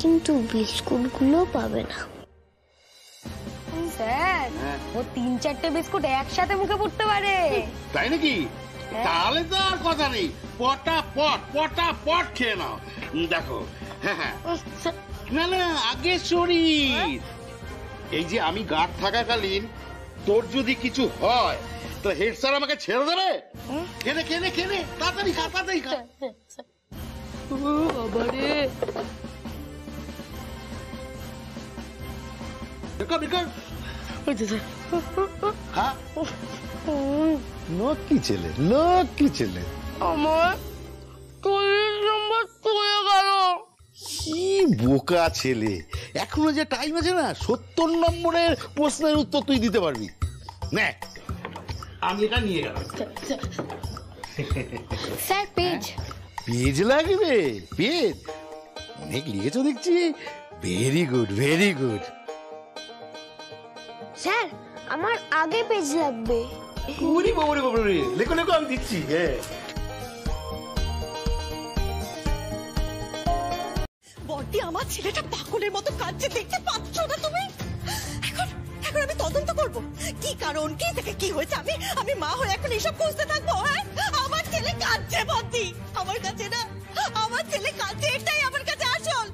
কিন্তু বিস্কুট গুলো পাবে না। স্যার, ও 3-4টে বিস্কুট একসাথে মুখে পড়তে পারে। তাই নাকি? তাহলে তো আর কথা নেই, পটাপট খেয়ে নাও। দেখো হ্যাঁ না না, আগে শরীর। এই যে আমি গার্ড থাকাকালীন তোর যদি কিছু হয় তো হেড স্যার আমাকে ছেড়ে দেবে? খেনে তাড়াতাড়ি খা। বাবারে লক্ষ্মী ছেলে। আমার 40 নম্বর চলে গেল। কি বোকা ছেলে, এখনো যে টাইম আছে না, 70 নম্বরের প্রশ্নের উত্তর তুই দিতে পারবি। নে আমি এটা নিয়ে গেলাম। স্যার পেজ লাগবে? পেজ অনেক লিখেছো দেখছি, ভেরি গুড। স্যার আমার আগে পেজ লাগবে। বাবারে, লেখো আমি দিচ্ছি। হ্যাঁ বড়দি, আমার ছেলেটা পাগলের মতো কাঁদছে, দেখতে পাচ্ছ না তুমি? এখন আমি তদন্ত করব, কি কারণ, কি থেকে কি হয়েছে। আমি মা হয়ে এখন এসব খুঁজতে থাকবো? হ্যাঁ, আমার ছেলে কাঁদছে বড়দি, আমার কাছে না, আমার ছেলে কাঁদছে, এটাই আমার কাছে আসল।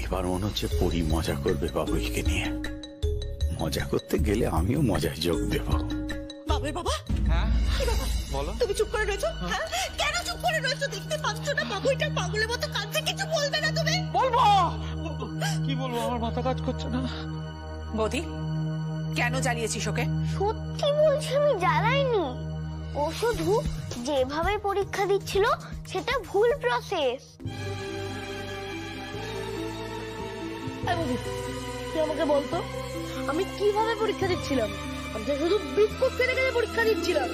এবার মনে হচ্ছে পরি মজা করবে বাবুইকে নিয়ে। মজা করতে গেলে আমিও মজায় যোগ দেব। বাবুই বাবা, কি ব্যাপার? তুমি চুপ করে রয়েছো? হ্যাঁ, কেন চুপ করে রয়েছো? দেখতে পাচ্ছ না বাবুইটা পাগলের মতো কাঁদছে, কিছু বলবে না তুমি? বলবো, কি বলবো, আমার মাথা কাজ করছে না। বৌদি, কেন জ্বালিয়েছিস ওকে? সত্যি বলছি আমি জ্বালাইনি, ও শুধু যেভাবে পরীক্ষা দিচ্ছিল সেটা ভুল প্রসেস। তুই আমাকে বলতো আমি কিভাবে পরীক্ষা দিচ্ছিলাম? আমি তো শুধু বিস্কুট খেলে খেলে পরীক্ষা দিচ্ছিলাম।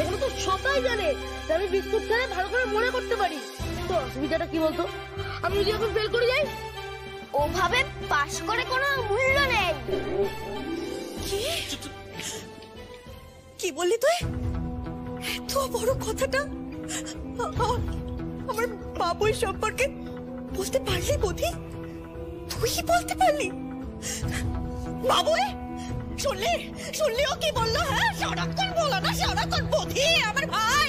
এগুলো তো সবাই জানে যে আমি বিস্কুট খেলে ভালো করে মনে করতে পারি। তো অসুবিধাটা কি বলতো? আমি যদি এখন ফেল করে যাই? ওভাবে পাশ করে কোনো মূল্য নেই। কি বললি তুই? এত বড় কথাটা আমার বাবুই সম্পর্কে বলতে পারলি বৌদি? তুই বলতে পারলি? বাবুই শুনলি ও কি বললো? হ্যাঁ, সারাক্ষণ বলো না, সারাক্ষণ বৌদি আমার ভাই।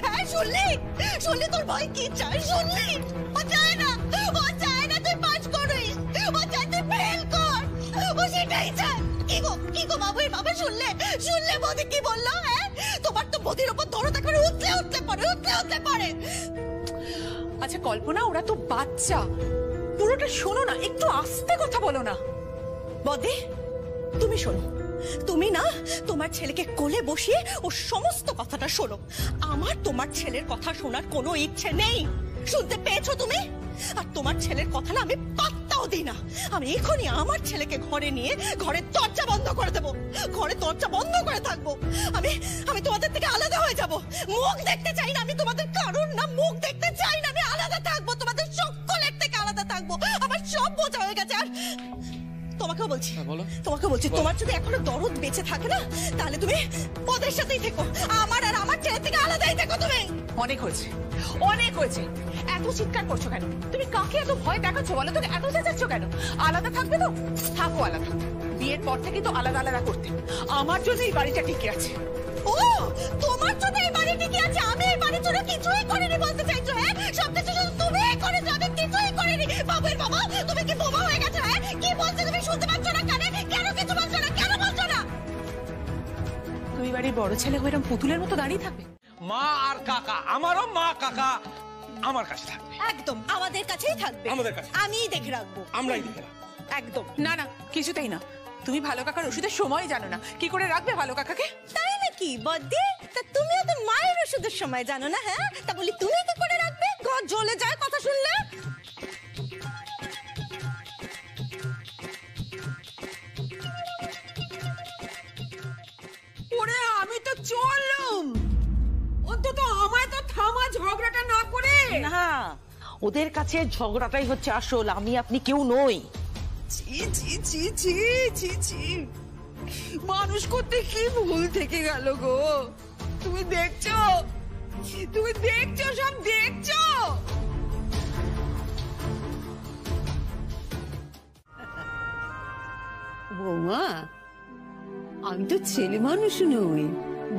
হ্যাঁ শুনলি তোর ভাই কি চায়? শুনলি ও চায় না তুই পাস করিস, ও চায় তুই ফেল কর, ও সেটাই চায়। কি গো বাবুই, বাবা শুনলে বৌদি কি বললো? হ্যাঁ, তোমার তো বৌদির ওপর দরদ একবারে উঠতে পারে। আচ্ছা কল্পনা, ওরা তো বাচ্চা, পুরোটা শোনো না, একটু আস্তে কথা বলো না। বৌদি তুমি শোনো, তুমি না তোমার ছেলেকে কোলে বসিয়ে ও সমস্ত কথাটা শোনো। আমার তোমার ছেলের কথা শোনার কোনো ইচ্ছে নেই, শুনতে পেয়েছো তুমি? আর তোমার ছেলের কথা না আমি পাত্তাও তাও দিই না। আমি এখনই আমার ছেলেকে ঘরে নিয়ে ঘরের দরজা বন্ধ করে দেবো, ঘরের দরজা বন্ধ করে থাকবো। আমি তোমাদের থেকে আলাদা হয়ে যাব, মুখ দেখতে চাই না আমি তোমাদের কারণ না, মুখ দেখতে চাই না, আমি আলাদা থাকবো, তোমাদের সকলের থেকে আলাদা থাকবো। আমার সব বোঝা হয়ে গেছে। আর তোমাকেও বলছি, তোমার যদি এখনো দরদ বেঁচে থাকে না, তাহলে তুমি ওদের সাথেই থেকো, আমার আর আমার ছেলে থেকে আলাদাই থেকো তুমি। অনেক হয়েছে, অনেক হয়েছে। এত চিৎকার করছো কেন? তুমি কাকে এত ভয় দেখাচ্ছ বলো? তুমি এত চেঁচাচ্ছ কেন? আলাদা থাকবে তো থাকো আলাদা। বিয়ের পর থেকে তো আলাদা আলাদা করতে। আমার জন্য এই বাড়িটা টিকে আছে। ও তোমার জন্য এই বাড়ি টিকে আছে? আমি এই বাড়ির জন্য কিছুই করিনি বলতে চাইছো? হ্যাঁ, সব কিছু শুধু তুমিই করেছো, আমি কিছুই করিনি। বাবুর বাবা, তুমি কি বোমা হয়ে গেছো? হ্যাঁ, কি বলছো তুমি? শুনতে পাচ্ছ না কানে? কেন কিছু বলছো না? কেন বলছো না? তুমি বাড়ির বড় ছেলে হয়ে এরকম পুতুলের মতো দাঁড়িয়ে থাকবে? মা আর কাকা, আমারও মা কাকা আমার কাছে থাকবে। একদম আমাদের কাছেই থাকবে, আমাদের কাছে। আমিই দেখে রাখবো, আমরাই দেখে রাখবো। একদম না, না কিছুতেই না। তুমি ভালো কাকার ওষুধের সময় জানো না, কি করে রাখবে ভালো কাকাকে? তাই নাকি বদ্দি? তা তুমিও তো মায়ের ওষুধের সময় জানো না? হ্যাঁ, তা বলি তুমি কি করে রাখবে? ঘর জ্বলে যায় কথা শুনলে। ওরে আমি তো চললুম, অন্তত আমায় তো থামা, ঝগড়াটা না করে। না, ওদের কাছে ঝগড়াটাই হচ্ছে আসল, আমি আপনি কেউ নই। ছি ছি ছি ছি ছি ছি, মানুষ করতে কি ভুল থেকে গেল গো? তুমি দেখছো, তুমি দেখছো, সব দেখছো। বৌমা, আমি তো ছেলে মানুষ নই,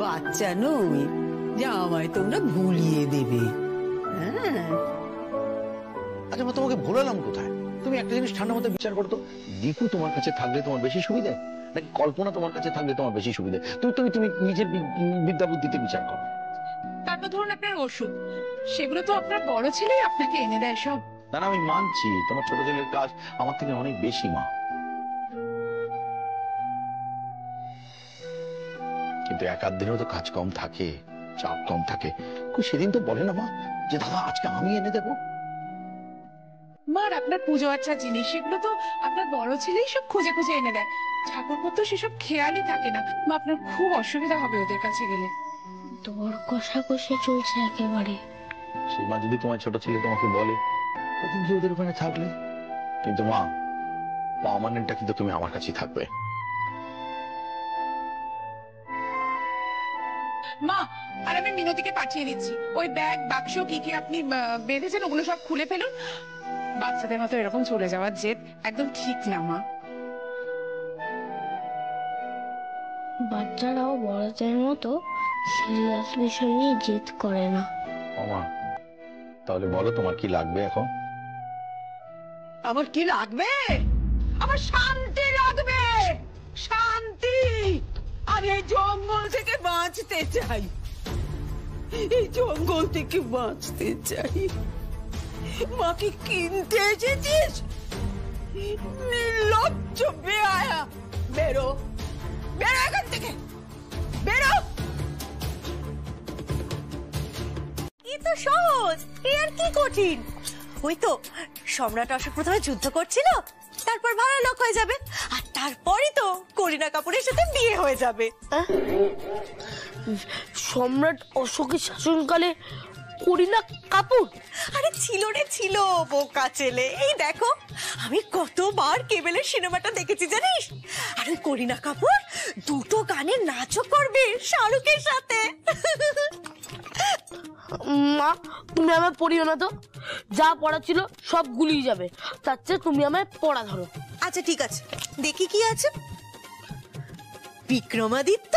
বাচ্চা নই যে আমায় তোমরা ভুলিয়ে দেবে। হ্যাঁ, আচ্ছা মা, তোমাকে ভোলালাম কোথায়? তুমি একটা জিনিস ঠান্ডা মাথায় বিচার করো তো, দীপু তোমার কাছে থাকলে তোমার বেশি সুবিধা নাকি কল্পনা তোমার কাছে থাকলে তোমার বেশি সুবিধা? তুমি নিজের বিদ্যা বুদ্ধিতে বিচার করো। তারপর ধরুন আপনার ওষুধ, সেগুলো তো আপনার বড় ছেলেই আপনাকে এনে দেয় সব। না না, আমি মানছি তোমার ছোট ছেলের কাজ আমার থেকে অনেক বেশি মা, কিন্তু এক আধ দিনেও তো কাজ কম থাকে, চাপ কম থাকে। সেদিন তো বলে না মা যে দাদা আজকে আমি এনে দেবো। মার আপনার পুজো আচ্ছা জিনিস, সেগুলো তো আপনার বড় ছেলেই সব খুঁজে খুঁজে এনে দেয়। ঠাকুরপো তো সেসব খেয়ালই থাকে না। মা, আপনার খুব অসুবিধা হবে ওদের কাছে গেলে। দর কষাকষি চলছে একেবারে। সেই মা যদি তোমার ছোট ছেলে তোমাকে বলে তুমি কি ওদের ওখানে থাকলে, কিন্তু মা পার্মানেন্টটা কিন্তু তুমি আমার কাছেই থাকবে। মা, আর আমি মিনতিকে পাঠিয়ে দিচ্ছি। ওই ব্যাগ বাক্স কি কি আপনি বেঁধেছেন ওগুলো সব খুলে ফেলুন। বাচ্চাদের মতো এরকম চলে যাওয়ার জেদ একদম ঠিক না মা। বাচ্চারাও বড়দের মতো সিরিয়াস বিষয় নিয়ে জেদ করে না। মা, তাহলে বলো তোমার কি লাগবে এখন? আমার কি লাগবে? আমার শান্তি লাগবে, শান্তি। আর এই জঙ্গল থেকে বাঁচতে চাই, এই জঙ্গল থেকে বাঁচতে চাই। মাকে কিনতে এসেছিস? নির্লজ্জ বেয়ায়া, বেরো, বেরো এখান থেকে, বেরো। এই তো সহজ, এ আর কি কঠিন? ওই তো সম্রাট অশোক প্রথমে যুদ্ধ করছিল, তারপর ভালো লোক হয়ে যাবে, আর তারপরই তো করিনা কাপুরের সাথে বিয়ে হয়ে যাবে। সম্রাট অশোকের শাসনকালে করিনা কাপুর? আরে ছিল রে ছিল, বোকা ছেলে। এই দেখো, আমি কতবার কেবেলের সিনেমাটা দেখেছি জানিস? আর ওই করিনা কাপুর দুটো গানের নাচও করবে শাহরুখের সাথে। মা, তুমি আমায় পড়িও না তো, যা পড়া ছিল সব গুলিয়ে যাবে। তার চেয়ে তুমি আমায় পড়া ধরো। আচ্ছা ঠিক আছে, দেখি কি আছে। বিক্রমাদিত্য,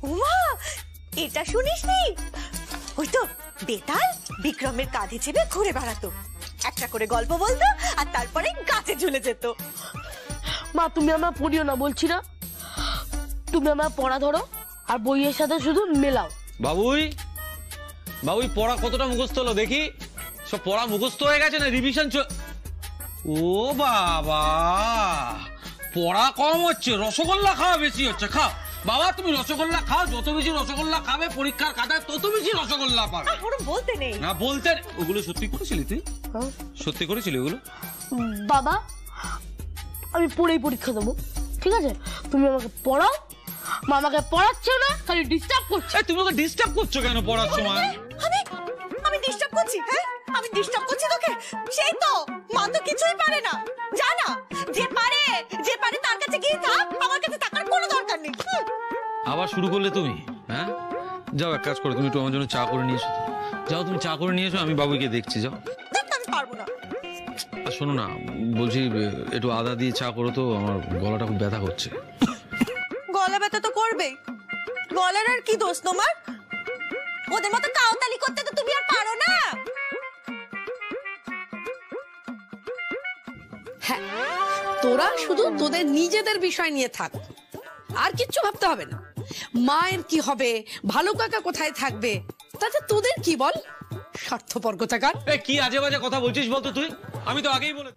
ওমা, এটা শুনিসনি? ওই তো বেতাল বিক্রমের কাঁধে চেপে ঘুরে বেড়াতো, একটা করে গল্প বলতো আর তারপরে গাছে ঝুলে যেত। মা, তুমি আমায় পড়িও না বলছি না, তুমি আমায় পড়া ধরো আর বইয়ের সাথে শুধু মেলাও। বাবুই, বাবুই পড়া কতটা মুখস্থ হলো দেখি? সব পড়া মুখস্থ হয়ে গেছে না রিভিশন? ও বাবা, পড়া কম হচ্ছে, রসগোল্লা খাওয়া বেশি হচ্ছে। খাও বাবা, তুমি রসগোল্লা খাও, যত বেশি রসগোল্লা খাবে পরীক্ষার খাতায় তত বেশি রসগোল্লা পাবে। বলতে নেই না, বলতে ওগুলো সত্যি করেছিলি তুই? সত্যি করেছিলি ওগুলো? বাবা আমি পড়েই পরীক্ষা দেবো, ঠিক আছে? তুমি আমাকে পড়াও, মামাকে পড়াচ্ছেও না, খালি ডিস্টার্ব করছো। তুমি ওকে ডিস্টার্ব করছো কেন পড়ার সময়? আমি ডিস্টার্ব করছি? হ্যাঁ, আমি ডিস্টার্ব করছি তোকে? সেই তো মা তো কিছুই পারে না, জানা? যে পারে তার কাছে গিয়ে থাক, আমার কাছে থাকার কোনো দরকার নেই। আবার শুরু করলে তুমি? হ্যাঁ, যাও এক কাজ করো, তুমি একটু আমার জন্য চা করে নিয়ে এসো। যাও তুমি চা করে নিয়ে এসো, আমি বাবুকে দেখছি। যাও। আমি পারবো না। শোনো না, বলছি একটু আদা দিয়ে চা করো তো, আমার গলাটা খুব ব্যথা করছে। গলা ব্যথা তো করবেই, গলার আর কি দোষ তোমার? ওদের মতো কাউতালি করতে তো তুমি আর পারো না। হ্যাঁ, তোরা শুধু তোদের নিজেদের বিষয় নিয়ে থাক, আর কিচ্ছু ভাবতে হবে না। মায়ের কি হবে, ভালো কাকা কোথায় থাকবে, তাতে তোদের কি বল? স্বার্থপর কোথাকার। কি আজে বাজে কথা বলছিস বলতো তুই? আমি তো আগেই বলে।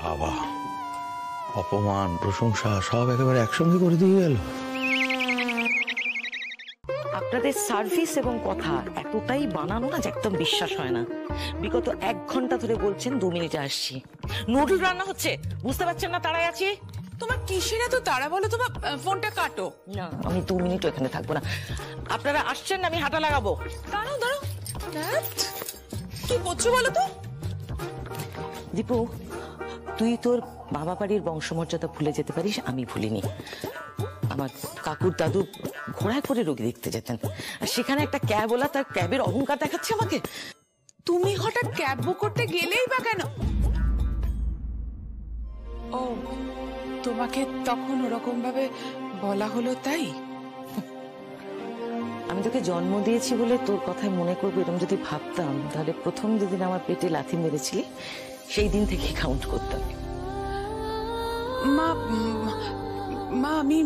বাবা, অপমান প্রশংসা সব একেবারে একসঙ্গে করে দিয়ে গেল। আপনাদের সার্ভিস এবং কথা এতটাই বানানো না যে একদম বিশ্বাস হয় না। বিগত 1 ঘন্টা ধরে বলছেন 2 মিনিটে আসছি। নুডল রান্না হচ্ছে, বুঝতে পারছেন না তাড়ায় আছি? তোমার কিসের এত তাড়া বলো? তোমার ফোনটা কাটো না, আমি 2 মিনিটও এখানে থাকবো না। আপনারা আসছেন না, আমি হাঁটা লাগাবো। দাঁড়াও দাঁড়াও, কি করছো বলো তো? দীপু, তুই তোর বাবা বাড়ির বংশমর্যাদা ভুলে যেতে পারিস, আমি ভুলিনি। আমার কাকুর দাদু ঘোড়ায় করে রোগী দেখতে যেতেন, আর সেখানে একটা ক্যাব ওলা তার ক্যাবের অহংকার দেখাচ্ছে আমাকে। তুমি হঠাৎ ক্যাব বুক করতে গেলেই বা কেন? ও, তোমাকে তখন ওরকম ভাবে বলা হলো তাই? আমি তোকে জন্ম দিয়েছি বলে তোর কথায় মনে করবো এরকম যদি ভাবতাম, তাহলে প্রথম যেদিন আমার পেটে লাথি মেরেছিলি সেই দিন থেকে কাউন্ট করতাম। মা, আমি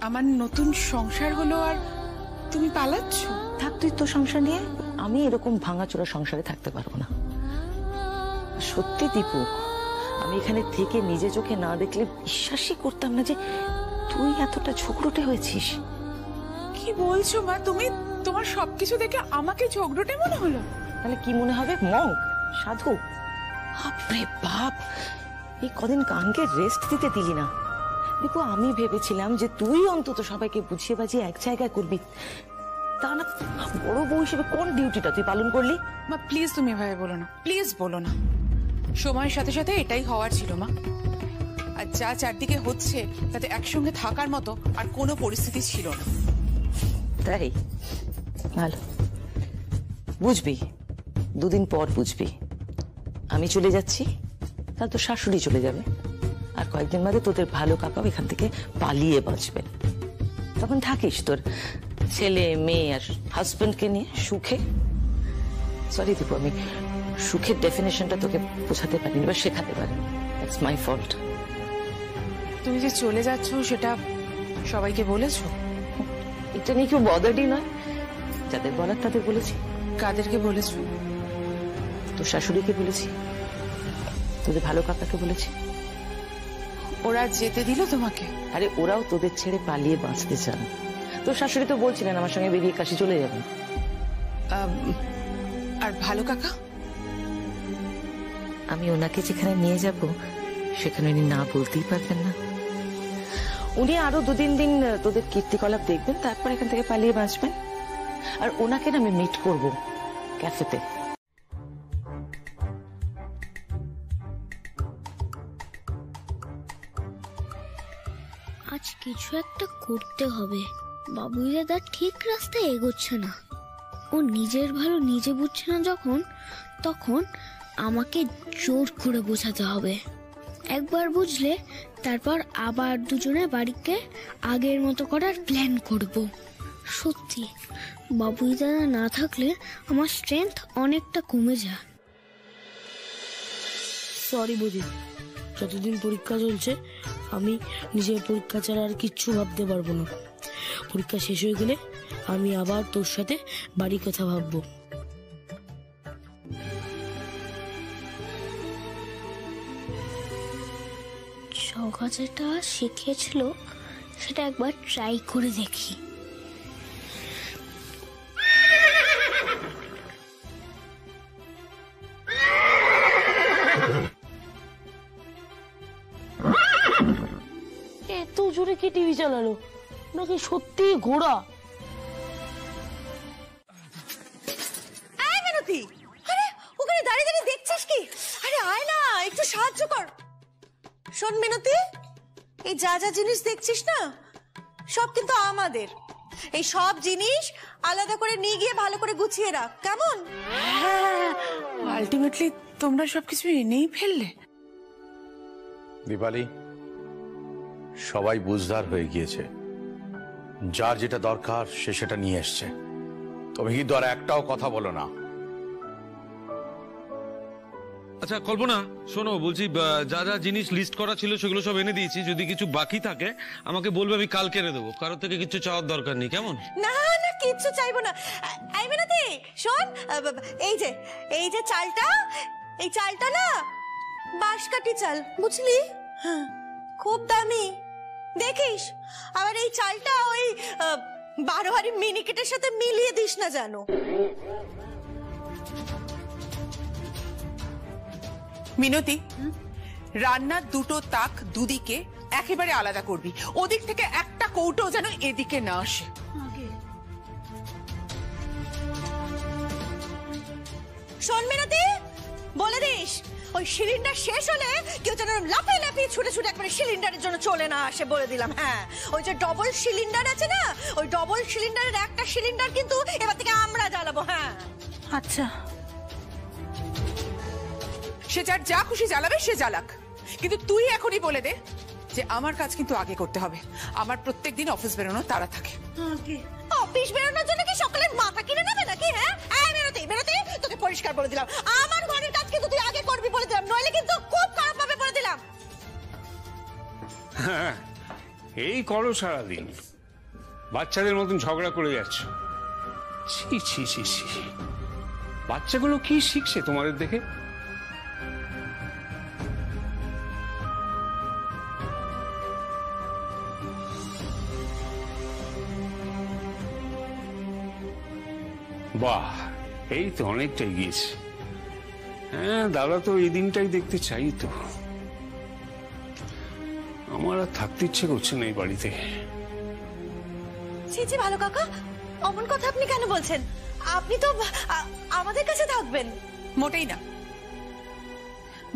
আমার নতুন সংসার হলো আর তুমি পালাচ্ছ? থাক তুই তোর সংসার নিয়ে, আমি এরকম ভাঙাচোরা সংসারে থাকতে পারবো না। সত্যি দীপু, আমি এখানে থেকে নিজে চোখে না দেখলে বিশ্বাসই করতাম না যে তুই এতটা ঝগড়টে হয়েছিস। কি বলছো মা তুমি? তোমার সবকিছু দেখে আমাকে ঝগড়টে মনে হলো? তাহলে কি মনে হবে? মঙ্ক, সাধু? বাপরে বাপ, এই কদিন কানকে রেস্ট দিতে দিলি না। দীপু, আমি ভেবেছিলাম যে তুই অন্তত সবাইকে বুঝিয়ে বাজিয়ে এক জায়গায় করবি, তা না বড় বউ হিসেবে কোন ডিউটিটা তুই পালন করলি? মা প্লিজ তুমি এভাবে বলো না, প্লিজ বলো না। সময়ের সাথে সাথে এটাই হওয়ার ছিল মা। আর যা চারদিকে হচ্ছে তাতে একসঙ্গে থাকার মতো আর কোনো পরিস্থিতি ছিল না। তাই ভালো, বুঝবি, 2 দিন পর বুঝবি। আমি চলে যাচ্ছি, তাহলে তোর শাশুড়ি চলে যাবে, আর কয়েকদিন বাদে তোদের ভালো কাকাও এখান থেকে পালিয়ে বাঁচবে। তখন থাকিস তোর ছেলে মেয়ে আর হাজবেন্ডকে নিয়ে সুখে। সরি দীপু, আমি সুখের ডেফিনেশনটা তোকে বোঝাতে পারিনি বা শেখাতে পারিনি। It's my fault. তুমি যে চলে যাচ্ছ সেটা সবাইকে বলেছো? এটা নিয়ে কেউ বদারই নয়, যাদের বলার তাদের বলেছি। কাদেরকে বলেছো? তোর শাশুড়িকে বলেছি, তোদের ভালো কাকাকে বলেছি। ওরা যেতে দিল তোমাকে? আরে ওরাও তোদের ছেড়ে পালিয়ে বাঁচতে চান। তোর শাশুড়ি তো বলছিলেন আমার সঙ্গে বেরিয়ে কাশি চলে যাবেন। আর ভালো কাকা? আমি ওনাকে যেখানে নিয়ে যাব সেখানে উনি না বলতেই পারবেন না। উনি আরো 2-3 দিন তোদের কীর্তিকলাপ দেখবেন, তারপর এখান থেকে পালিয়ে বাঁচবেন। আর ওনাকে না আমি মিট করব ক্যাফেতে। আজ কিছু একটা করতে হবে। বাবুই দাদা ঠিক রাস্তায় এগোচ্ছে না। ও নিজের ভালো নিজে বুঝছে না যখন, তখন আমাকে জোর করে বোঝাতে হবে। একবার বুঝলে তারপর আবার দুজনে বাড়িকে আগের মতো করার প্ল্যান করব। সত্যি বাবুই দাদা না থাকলে আমার স্ট্রেংথ অনেকটা কমে যায়। সরি বৌদি, যতদিন পরীক্ষা চলছে আমি নিজের পরীক্ষা ছাড়া আর কিচ্ছু ভাবতে পারবো না। পরীক্ষা শেষ হয়ে গেলে আমি আবার তোর সাথে বাড়ির কথা ভাববো। সকা যেটা শিখেছিল সেটা একবার ট্রাই করে দেখি। টিভি চালালো নাকি সত্যি ঘোড়া? মিনতি, আরে ওখানে দাঁড়িয়ে দাঁড়িয়ে দেখছিস কি? আরে আয় না, একটু সাহায্য কর। শোন মিনতি, এই যা যা জিনিস দেখছিস না সব কিন্তু আমাদের। এই সব জিনিস আলাদা করে নিয়ে গিয়ে ভালো করে গুছিয়ে রাখ, কেমন? আলটিমেটলি তোমরা সবকিছু এনেই ফেললে। দীপালি, সবাই বুঝদার হয়ে গিয়েছে, যার যেটা দরকার সে সেটা নিয়ে এসছে। তুমি কিন্তু আর একটাও কথা বলো না। আচ্ছা কল্পনা, শোনো, বলছি যা যা জিনিস লিস্ট করা ছিল সেগুলো সব এনে দিয়েছি। যদি কিছু বাকি থাকে আমাকে বলবে, আমি কালকে এনে দেবো। কারোর থেকে কিছু চাওয়ার দরকার নেই, কেমন? না না, কিচ্ছু চাইবো না। এই মিনতি শোন, এই যে চালটা, এই চালটা না বাঁশকাঠি চাল, বুঝলি? হ্যাঁ, খুব দামি। দেখিস আবার এই চালটা ওই 12 হাড়ি মিনিকেটের সাথে মিলিয়ে দিস না জানো। মিনতি, রান্নার দুটো তাক দুদিকে একেবারে আলাদা করবি। ওদিক থেকে একটা কৌটো যেন এদিকে না আসে। শোন মিনতি, বলে দিস ওই সিলিন্ডার শেষ হলে কেউ যেন লাফিয়ে লাফিয়ে ছুটে ছুটে একবারে সিলিন্ডারের জন্য চলে না আসে, বলে দিলাম। হ্যাঁ, ওই যে ডবল সিলিন্ডার আছে না, ওই ডবল সিলিন্ডারের একটা সিলিন্ডার কিন্তু এবার থেকে আমরা জ্বালাবো। হ্যাঁ আচ্ছা, সে যার যা খুশি জ্বালাবে সে জ্বালাক, কিন্তু তুই এখনই বলে দে যে আমার কাজ কিন্তু আগে করতে হবে। আমার প্রত্যেকদিন অফিস বেরোনো তাড়া থাকে। অফিস বেরোনোর জন্য কি সকালের মাথা কিনে নেবে নাকি? হ্যাঁ, বেরোতে বেরোতে তোকে পরিষ্কার বলে দিলাম, আমার ঘরের কাজ কিন্তু তুই আগে করবি বলে দিলাম, নইলে কিন্তু খুব খারাপ হবে বলে দিলাম। হ্যাঁ, এই করো সারাদিন, বাচ্চাদের মতন ঝগড়া করে যাচ্ছ। ছি ছি ছি ছি, বাচ্চাগুলো কি শিখছে তোমাদের দেখে? বাহ, এই তো অনেকটা এগিয়েছে। হ্যাঁ, দাদা তো এই দিনটাই দেখতে চাই। তো আমার আর থাকতে ইচ্ছে করছে না এই বাড়িতে। ছি ছি ভালো কাকা, অমন কথা আপনি কেন বলছেন? আপনি তো আমাদের কাছে থাকবেন। মোটেই না,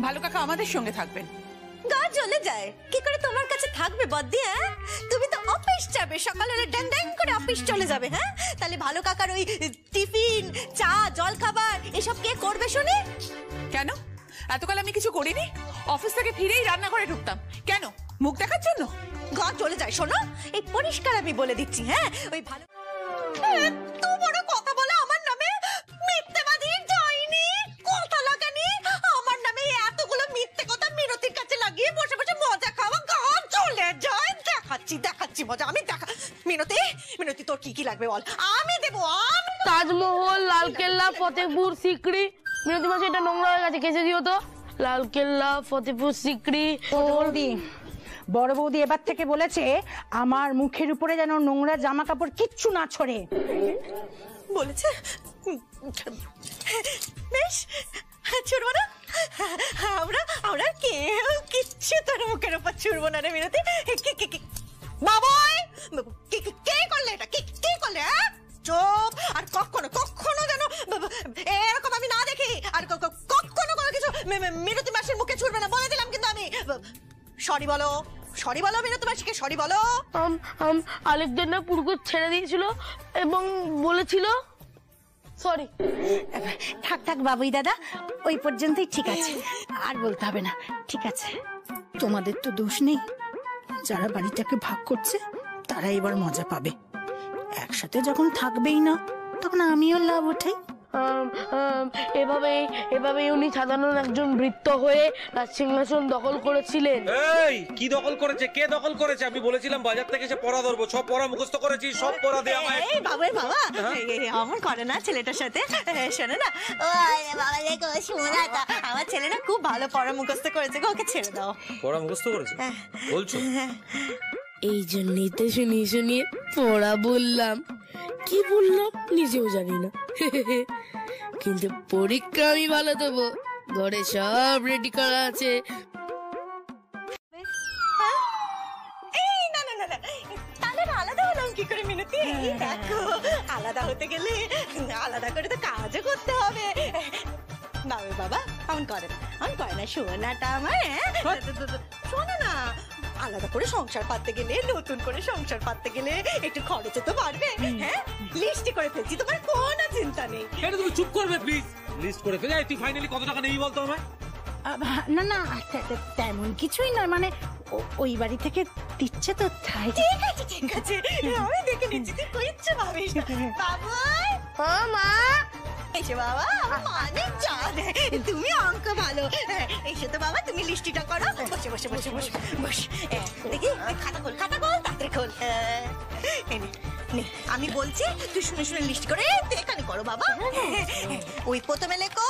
ভালো কাকা আমাদের সঙ্গে থাকবেন। গা জ্বলে যায়, কি করে তোমার কাছে থাকবে বদ্দি? হ্যাঁ, তুমি তো অফিস যাবে, সকালবেলা ড্যাং ড্যাং করে অফিস চলে যাবে। হ্যাঁ, তাহলে ভালো কাকার ওই টিফিন, চা, জল খাবার এসব কে করবে শুনি? কেন এতকাল আমি কিছু করিনি? অফিস থেকে ফিরেই রান্নাঘরে ঢুকতাম। কেন, মুখ দেখার জন্য? গা চলে যায়। শোনো, এই পরিষ্কার আমি বলে দিচ্ছি। হ্যাঁ, ওই ভালো এত বড় কথা বলে আমার নামে, মিথ্যেবাদী, ডাইনি, কথা লাগানি, আমার নামে এতগুলো মিথ্যে কথা মিনতির কাছে লাগিয়ে বসে বসে মজা খাওয়া, গা চলে যায়। দেখাচ্ছি মজা আমি। মিনতি তোর কি কি লাগবে বল, আমি দেবো। তাজমহল, লালকেল্লা, ফতেহপুর সিকরি। মিনতি মাসে এটা নোংরা হয়ে গেছে, কেচে দিও তো। লালকেল্লা, ফতেহপুর সিকরি। বৌদি, বড় বৌদি এবার থেকে বলেছে আমার মুখের উপরে যেন নোংরা জামা কাপড় কিচ্ছু না ছড়ে। বলেছে? বেশ, ছুড়বো না আমরা কেউ কিচ্ছু তোর মুখের উপর ছুড়বো না রে মিনতি। বাবাই, কে করলে এটা? কে করলে? চুপ! আর কখনো যেন এরকম আমি না দেখি, আর কখনো কোনো কিছু মিনতি মাসির মুখে ছুড়বে না, বলে দিলাম কিন্তু আমি। সরি বলো মিনতি মাসিকে, সরি বলো। আলেকজান্ডার পুরুকে ছেড়ে দিয়েছিল এবং বলেছিল সরি। থাক বাবুই দাদা, ওই পর্যন্তই ঠিক আছে, আর বলতে হবে না। ঠিক আছে, তোমাদের তো দোষ নেই, যারা বাড়িটাকে ভাগ করছে তারা এবার মজা পাবে। একসাথে যখন থাকবেই না, তখন আমিও লাভ ওঠাই। এভাবেই উনি সাধারণ একজন ভৃত্য হয়ে রাজসিংহাসন দখল করেছিলেন। এই কি দখল করেছে? কে দখল করেছে? আমি বলেছিলাম বাজার থেকে এসে পড়া ধরবো, সব পড়া মুখস্থ করেছি, সব পড়া দিয়ে আমায়। এই বাবা অমন করে না ছেলেটার সাথে। শোনো না, আমার ছেলে না খুব ভালো পড়া মুখস্থ করেছে, ওকে ছেড়ে দাও। পড়া মুখস্থ করেছে বলছো? এই জন্যই তো শুনিয়ে পড়া বললাম। কি বললাম নিজেও জানি না, কিন্তু পরীক্ষা আমি ভালো দেবো। ঘরে সব রেডি করা আছে। এই না এই দেখো, আলাদা হতে গেলে আলাদা করে তো কাজও করতে হবে। বাবা বাবা এমন করে না সোনাটা আমার। শোনো না, আলাদা করে সংসার পাততে গেলে, নতুন করে সংসার পাততে গেলে একটু খরচও তো বাড়বে। হ্যাঁ, লিস্ট করে ফেলছি, তোমার কোনো চিন্তা নেই। এটা তুমি চুপ করবে প্লিজ। লিস্ট করে ফেলে তুই ফাইনালি কত টাকা নেই বলতো আমায়? না না, তেমন কিছুই নয়, মানে ওই বাড়ি থেকে দিচ্ছে তো তাই। ঠিক আছে ঠিক আছে, আমি দেখে নিচ্ছি তুই কইছে ভাবিস। বাবু ও মা এসে বাবা, মানে জানে তুমি অঙ্ক ভালো। এসে তো বাবা, তুমি লিস্টিটা করো। বসে বসে বসে বসে বস। দেখি খাতা খোল, খাতা খোল, তাড়াতাড়ি খোল। আমি বলছি তুই শুনে শুনে লিস্ট করে এখানে করো বাবা। ওই প্রথমে লেখো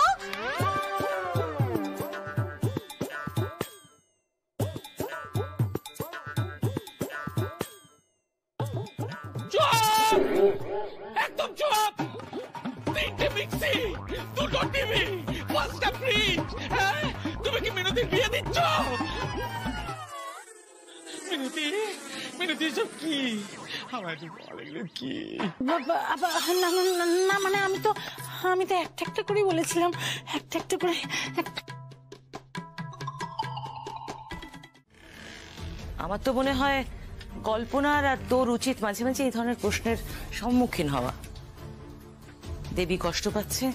একদম চুপ। 3টে মিক্সি, 2টো টিভি, 5টা ফ্রিজ। তুমি কি মিনতির বিয়ে দিচ্ছ? মিনতি সব কি? আমায় তো বলে কি? না মানে আমি তো একটা একটা করে বলেছিলাম, একটা একটা করে। আমার তো মনে হয় কল্পনার আর তোর উচিত মাঝে মাঝে এই ধরনের প্রশ্নের সম্মুখীন হওয়া। দেবী কষ্ট পাচ্ছে,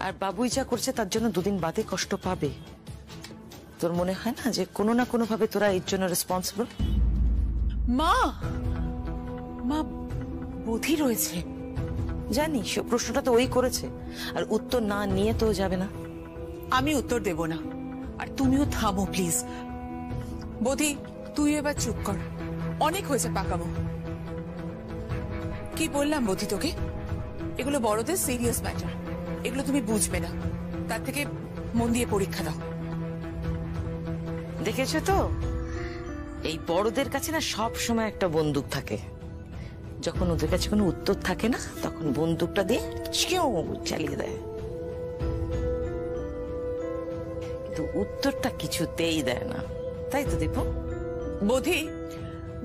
আর বাবুই যা করছে তার জন্য দুদিন বাদে কষ্ট পাবে। তোর মনে হয় না যে কোনো না কোনো ভাবে তোরা এর জন্য রেসপন্সিবল? মা বোধি রয়েছে। জানি, সে প্রশ্নটা তো ওই করেছে, আর উত্তর না নিয়ে তো যাবে না। আমি উত্তর দেব না, আর তুমিও থামো প্লিজ। বোধি, তুই এবার চুপ কর, অনেক হয়েছে পাকামো। কি বললাম বোধি তোকে? এগুলো বড়দের সিরিয়াস ম্যাটার, এগুলো তুমি বুঝবে না। তার থেকে মন দিয়ে পরীক্ষা দাও। দেখেছো তো, এই বড়দের কাছে না সব সময় একটা বন্দুক থাকে। যখন ওদের কাছে কোনো উত্তর থাকে না, তখন বন্দুকটা দিয়ে চালিয়ে দেয়, কিন্তু উত্তরটা কিছুতেই দেয় না। তাই তো দীপু?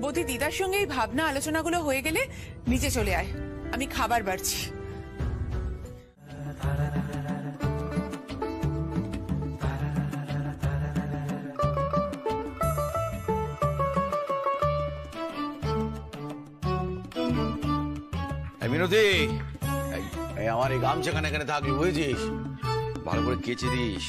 বোধি দিদার সঙ্গে এই ভাবনা আলোচনাগুলো হয়ে গেলে নিচে চলে আয়, আমি খাবার বাড়ছি। মিনতি, আমার এই গামছাখানে এখানে থাকবি, বুঝেছিস? ভালো করে কেচে দিস।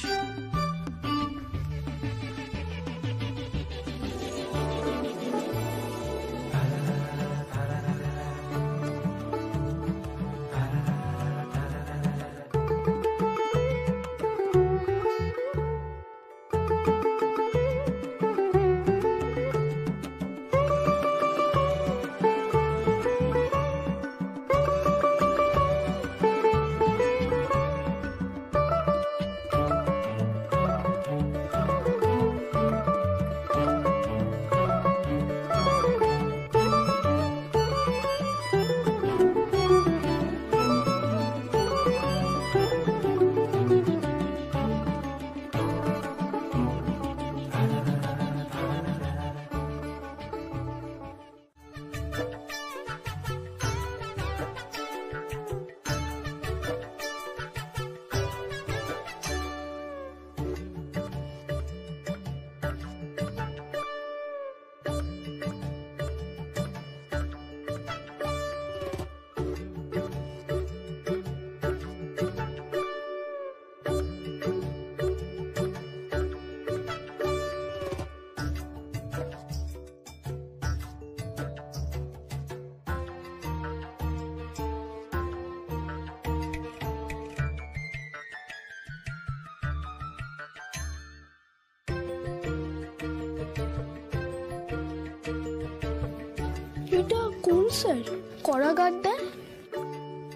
এটা কোন স্যার? কড়া গার্ড দেন?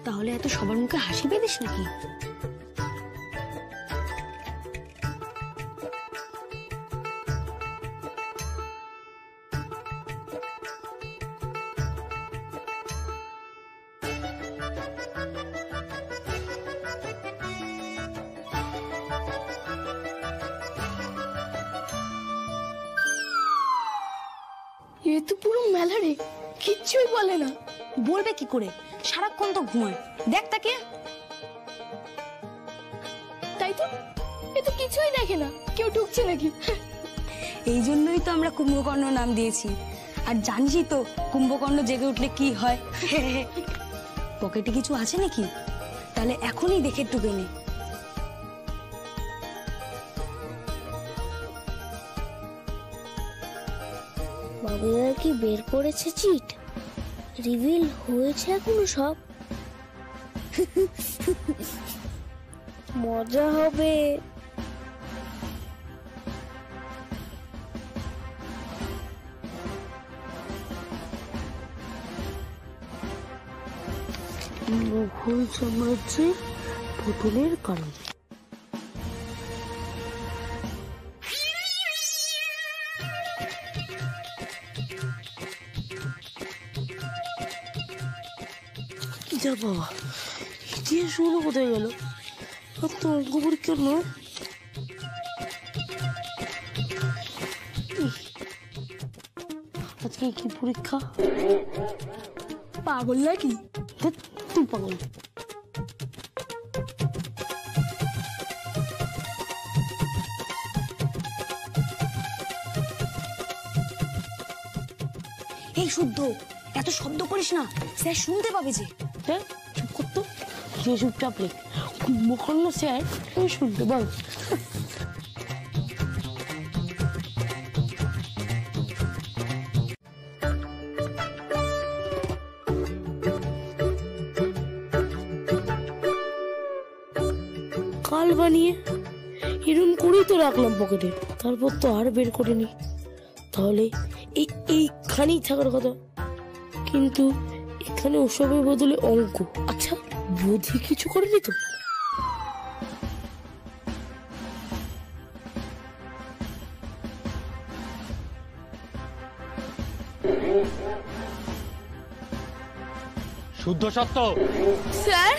তাহলে এত সবার মুখে হাসি বেঁধিস নাকি? এ তো পুরো মেলা রে, কিচ্ছুই বলে না। বলবে কি করে? সারাক্ষণ তো ঘুমায়, দেখ তাকে। তাই তো, এ তো কিছুই দেখে না, কেউ ঢুকছে নাকি। এই জন্যই তো আমরা কুম্ভকর্ণ নাম দিয়েছি। আর জানিসই তো কুম্ভকর্ণ জেগে উঠলে কি হয়। পকেটে কিছু আছে নাকি? তাহলে এখনই দেখে টুকে নে। বাবুরা কি বের করেছে চিট? রিভিল হয়েছে এখনো সব? মজা হবে। মুঘল সাম্রাজ্যে পতনের কারণ। যা বাবা, ইতিহাস গুলো কোথায় গেল? আর তো অঙ্ক পরীক্ষা নয়। আজকে কি পরীক্ষা? পাগল নাকি? তুই পাগল। এই শুদ্ধ, এত শব্দ করিস না, স্যার শুনতে পাবে যে। হ্যাঁ, চুপ করতো, যে চুপচাপ লেখ। কুম্ভকর্ণ স্যার আমি শুনতে পাবো। কাল বানিয়ে এরম করেই তো রাখলাম পকেটে, তারপর তো আর বের করিনি। তাহলে এইখানেই থাকার কথা, কিন্তু এখানে ওসবের বদলে অঙ্ক। আচ্ছা, বুদ্ধি কিছু করেনি তো? শুদ্ধ সত্য স্যার,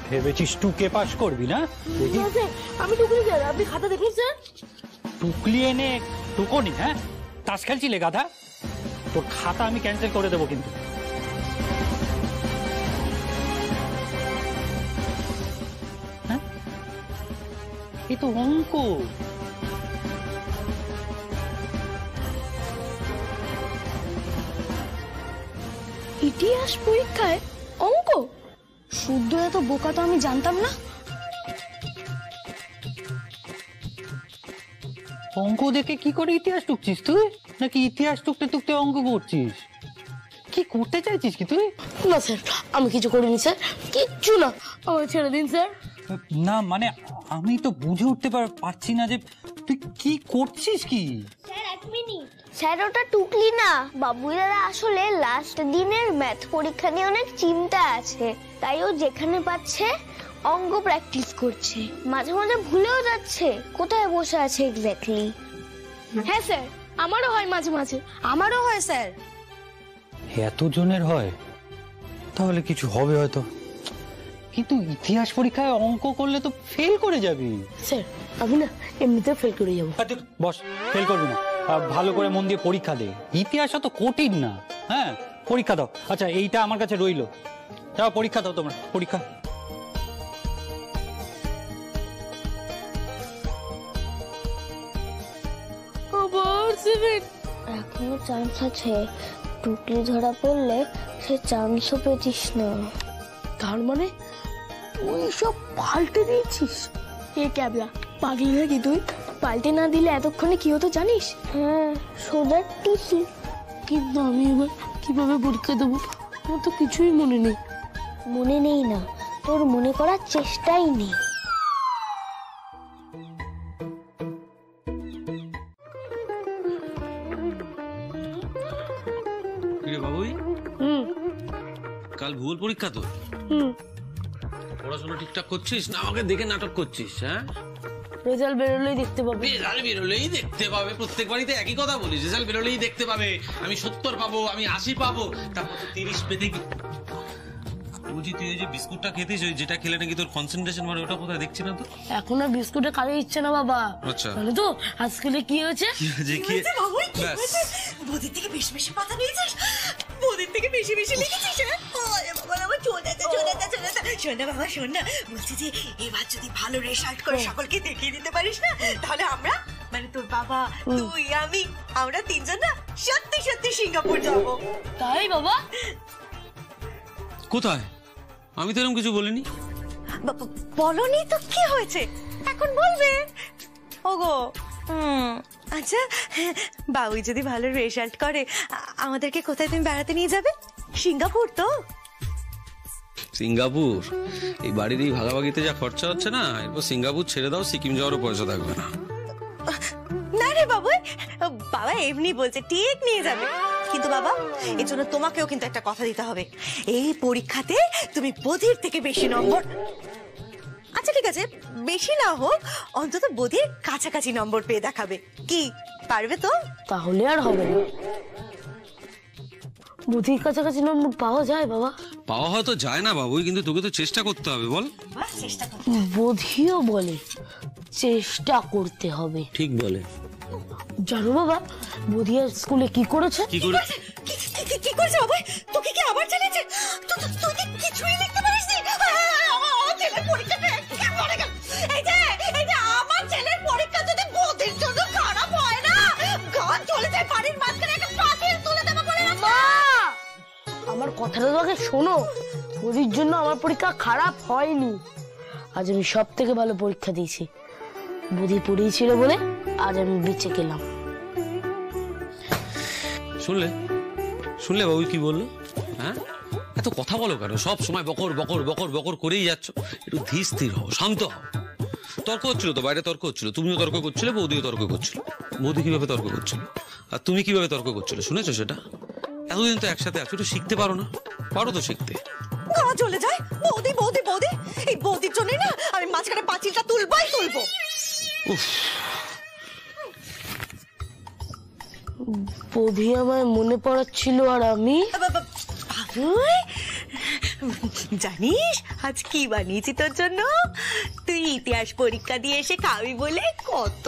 ভেবেছিস টুকে পাস করবি না? দেখি আমি টুকলি স্যার, আপনি খাতা দেখুন স্যার। টুকলি এনে টুকোনি? হ্যাঁ, তাস খেলছিলে গাধা? তোর খাতা আমি ক্যান্সেল করে দেবো কিন্তু। হ্যাঁ, এ তো অঙ্ক। ইতিহাস পরীক্ষায় অঙ্ক? শুদ্ধ এত বোকা তো আমি জানতাম না। অঙ্ক দেখে কি করে ইতিহাস টুকছিস তুই? নাকি ইতিহাস টুকতে টুকতে অঙ্ক করছিস? কি করতে চাইছিস কি তুই? না স্যার, আমি কিছু করিনি স্যার, কিচ্ছু না, আমাকে ছেড়ে দিন স্যার। না মানে আমি তো বুঝে উঠতে পারছি না যে তুই কি করছিস। কি স্যার, এক মিনিট। স্যার, ওটা টুকলি না, বাবু দাদা আসলে লাস্ট দিনের ম্যাথ পরীক্ষা নিয়ে অনেক চিন্তা আছে, তাই ও যেখানে পাচ্ছে অঙ্ক প্র্যাকটিস করছে। মাঝে মাঝে ভুলেও যাচ্ছে কোথায় বসে আছে এক্স্যাক্টলি। হ্যাঁ স্যার, আমারও হয় মাঝে মাঝে। আমারও হয় স্যার। এতজনের হয়? তাহলে কিছু হবে হয়তো, কিন্তু ইতিহাস পরীক্ষায় অঙ্ক করলে তো ফেল করে যাবি। স্যার, আমি না এমনিতে ফেল করে যাবো। বস, ফেল করবি না, ভালো করে মন দিয়ে পরীক্ষা দে। ইতিহাস তো কঠিন না। হ্যাঁ, পরীক্ষা দাও। আচ্ছা, এইটা আমার কাছে রইলো, যাও পরীক্ষা দাও তোমরা, পরীক্ষা। এখনো চান্স আছে, টুকলি ধরা পড়লে সে চান্সও পেতিস না। তার মানে তুই সব পাল্টে দিয়েছিস? এ ক্যাবলা, পাগলি নাকি তুই? পাল্টে না দিলে এতক্ষণে কি হতো জানিস? হ্যাঁ, সোজা টিসি। কিন্তু আমি এবার কিভাবে পরীক্ষা দেবো? আমার তো কিছুই মনে নেই। মনে নেই না, তোর মনে করার চেষ্টাই নেই। বাবুই, কাল ভূগোল পরীক্ষা তো? পড়াশোনা ঠিকঠাক করছিস না আমাকে দেখে নাটক করছিস? হ্যাঁ, রেজাল্ট বেরোলেই দেখতে পাবে। রেজাল্ট বেরোলেই দেখতে পাবে? প্রত্যেক বাড়িতে একই কথা বলিস, রেজাল্ট বেরোলেই দেখতে পাবে। আমি 70 পাবো, আমি 80 পাবো, তারপর 30 পেতে কি? বুঝি তুই এই যে বিস্কুটটা খেতিস, ওই যেটা খেলে নাকি তোর কনসেন্ট্রেশন বাড়ে, ওটা কোথায় দেখছি না তো? এখন আর বিস্কুটে খাওয়া ইচ্ছে না বাবা। আচ্ছা, তাহলে তো আজকে কি হয়েছে? ব্যাস বৌদির থেকে বেশি বেশি পাতা নিয়েছিস, বৌদির থেকে বেশি বেশি লিখেছিস। বাবা আমার শোন না বাবা, শোন না, বলছি যে এবার যদি ভালো রেজাল্ট করে সকলকে দেখিয়ে দিতে পারিস না, তাহলে আমরা মানে তোর বাবা, তুই, আমি, আমরা তিনজন না সত্যি সত্যি সিঙ্গাপুর যাবো। তাই বাবা? কোথায়? আমি তো এরকম কিছু বলিনি। বলনি তো কি হয়েছে, এখন বলবে। ওগো আচ্ছা, বাবুই যদি ভালো রেজাল্ট করে আমাদেরকে কোথায় তুমি বেড়াতে নিয়ে যাবে? সিঙ্গাপুর তো? সিঙ্গাপুর? এই বাড়ির এই ভাগাভাগিতে যা খরচা হচ্ছে না, এরপর সিঙ্গাপুর ছেড়ে দাও, সিকিম যাওয়ারও পয়সা থাকবে না। না রে বাবু, বাবা এমনি বলছে, ঠিক নিয়ে যাবে। কিন্তু বাবা এর জন্য তোমাকেও কিন্তু একটা কথা দিতে হবে, এই পরীক্ষাতে তুমি বধির থেকে বেশি নম্বর, আচ্ছা ঠিক আছে বেশি না হোক অন্তত বধির কাছাকাছি নম্বর পেয়ে দেখাবে। কি পারবে তো? তাহলে আর হবে না। বধির কাছাকাছি নম্বর পাওয়া যায় বাবা? পাওয়া হয়তো যায় না বাবুই, কিন্তু তোকে তো চেষ্টা করতে হবে, বল। বধিও বলে চেষ্টা করতে হবে। ঠিক বলে। জানো বাবা বধিয়া স্কুলে কি করেছে? কি করেছে? কি করেছে বাবা? তোকে কি আবার চালিয়েছে? তুই কিছুই লিখতে পারিস নি? আমার ছেলের পরীক্ষাটা একেবারে পড়ে গেল। এই যে আমার ছেলের পরীক্ষা যদি বধির জন্য খারাপ হয় না, গান চলে যায় বাড়ির মাঝখানে, একটা পাতিল তুলে দেবো বলে না। মা আমার কথাটা তো আগে শোনো, বধির জন্য আমার পরীক্ষা খারাপ হয়নি, আজ আমি সব থেকে ভালো পরীক্ষা দিয়েছি। বধি পড়িয়েছিল বলে আজ আমি বেঁচে গেলাম। শুনলে বাবু কি বললো? হ্যাঁ, এত কথা বলো কেন? সব সময় বকর বকর বকর বকর করেই যাচ্ছ। একটু ধীর স্থির হও, শান্ত হও। তর্ক হচ্ছিল তো, বাইরে তর্ক হচ্ছিল, তুমিও তর্ক করছিলে, বৌদিও তর্ক করছিল। বৌদি কিভাবে তর্ক করছিল আর তুমি কিভাবে তর্ক করছিলে শুনেছো সেটা? এতদিন তো একসাথে আছো, একটু শিখতে পারো না? পারো তো শিখতে। গা চলে যায় বৌদি বৌদি বৌদি, এই বৌদির জন্য না আমি মাঝখানে পাঁচিলটা তুলবই তুলবো। বধি আমায় মনে পড়াচ্ছিল আর আমি জানিস আজ কি বানিয়েছি তোর জন্য? তুই ইতিহাস পরীক্ষা দিয়ে এসে খাবি বলে কত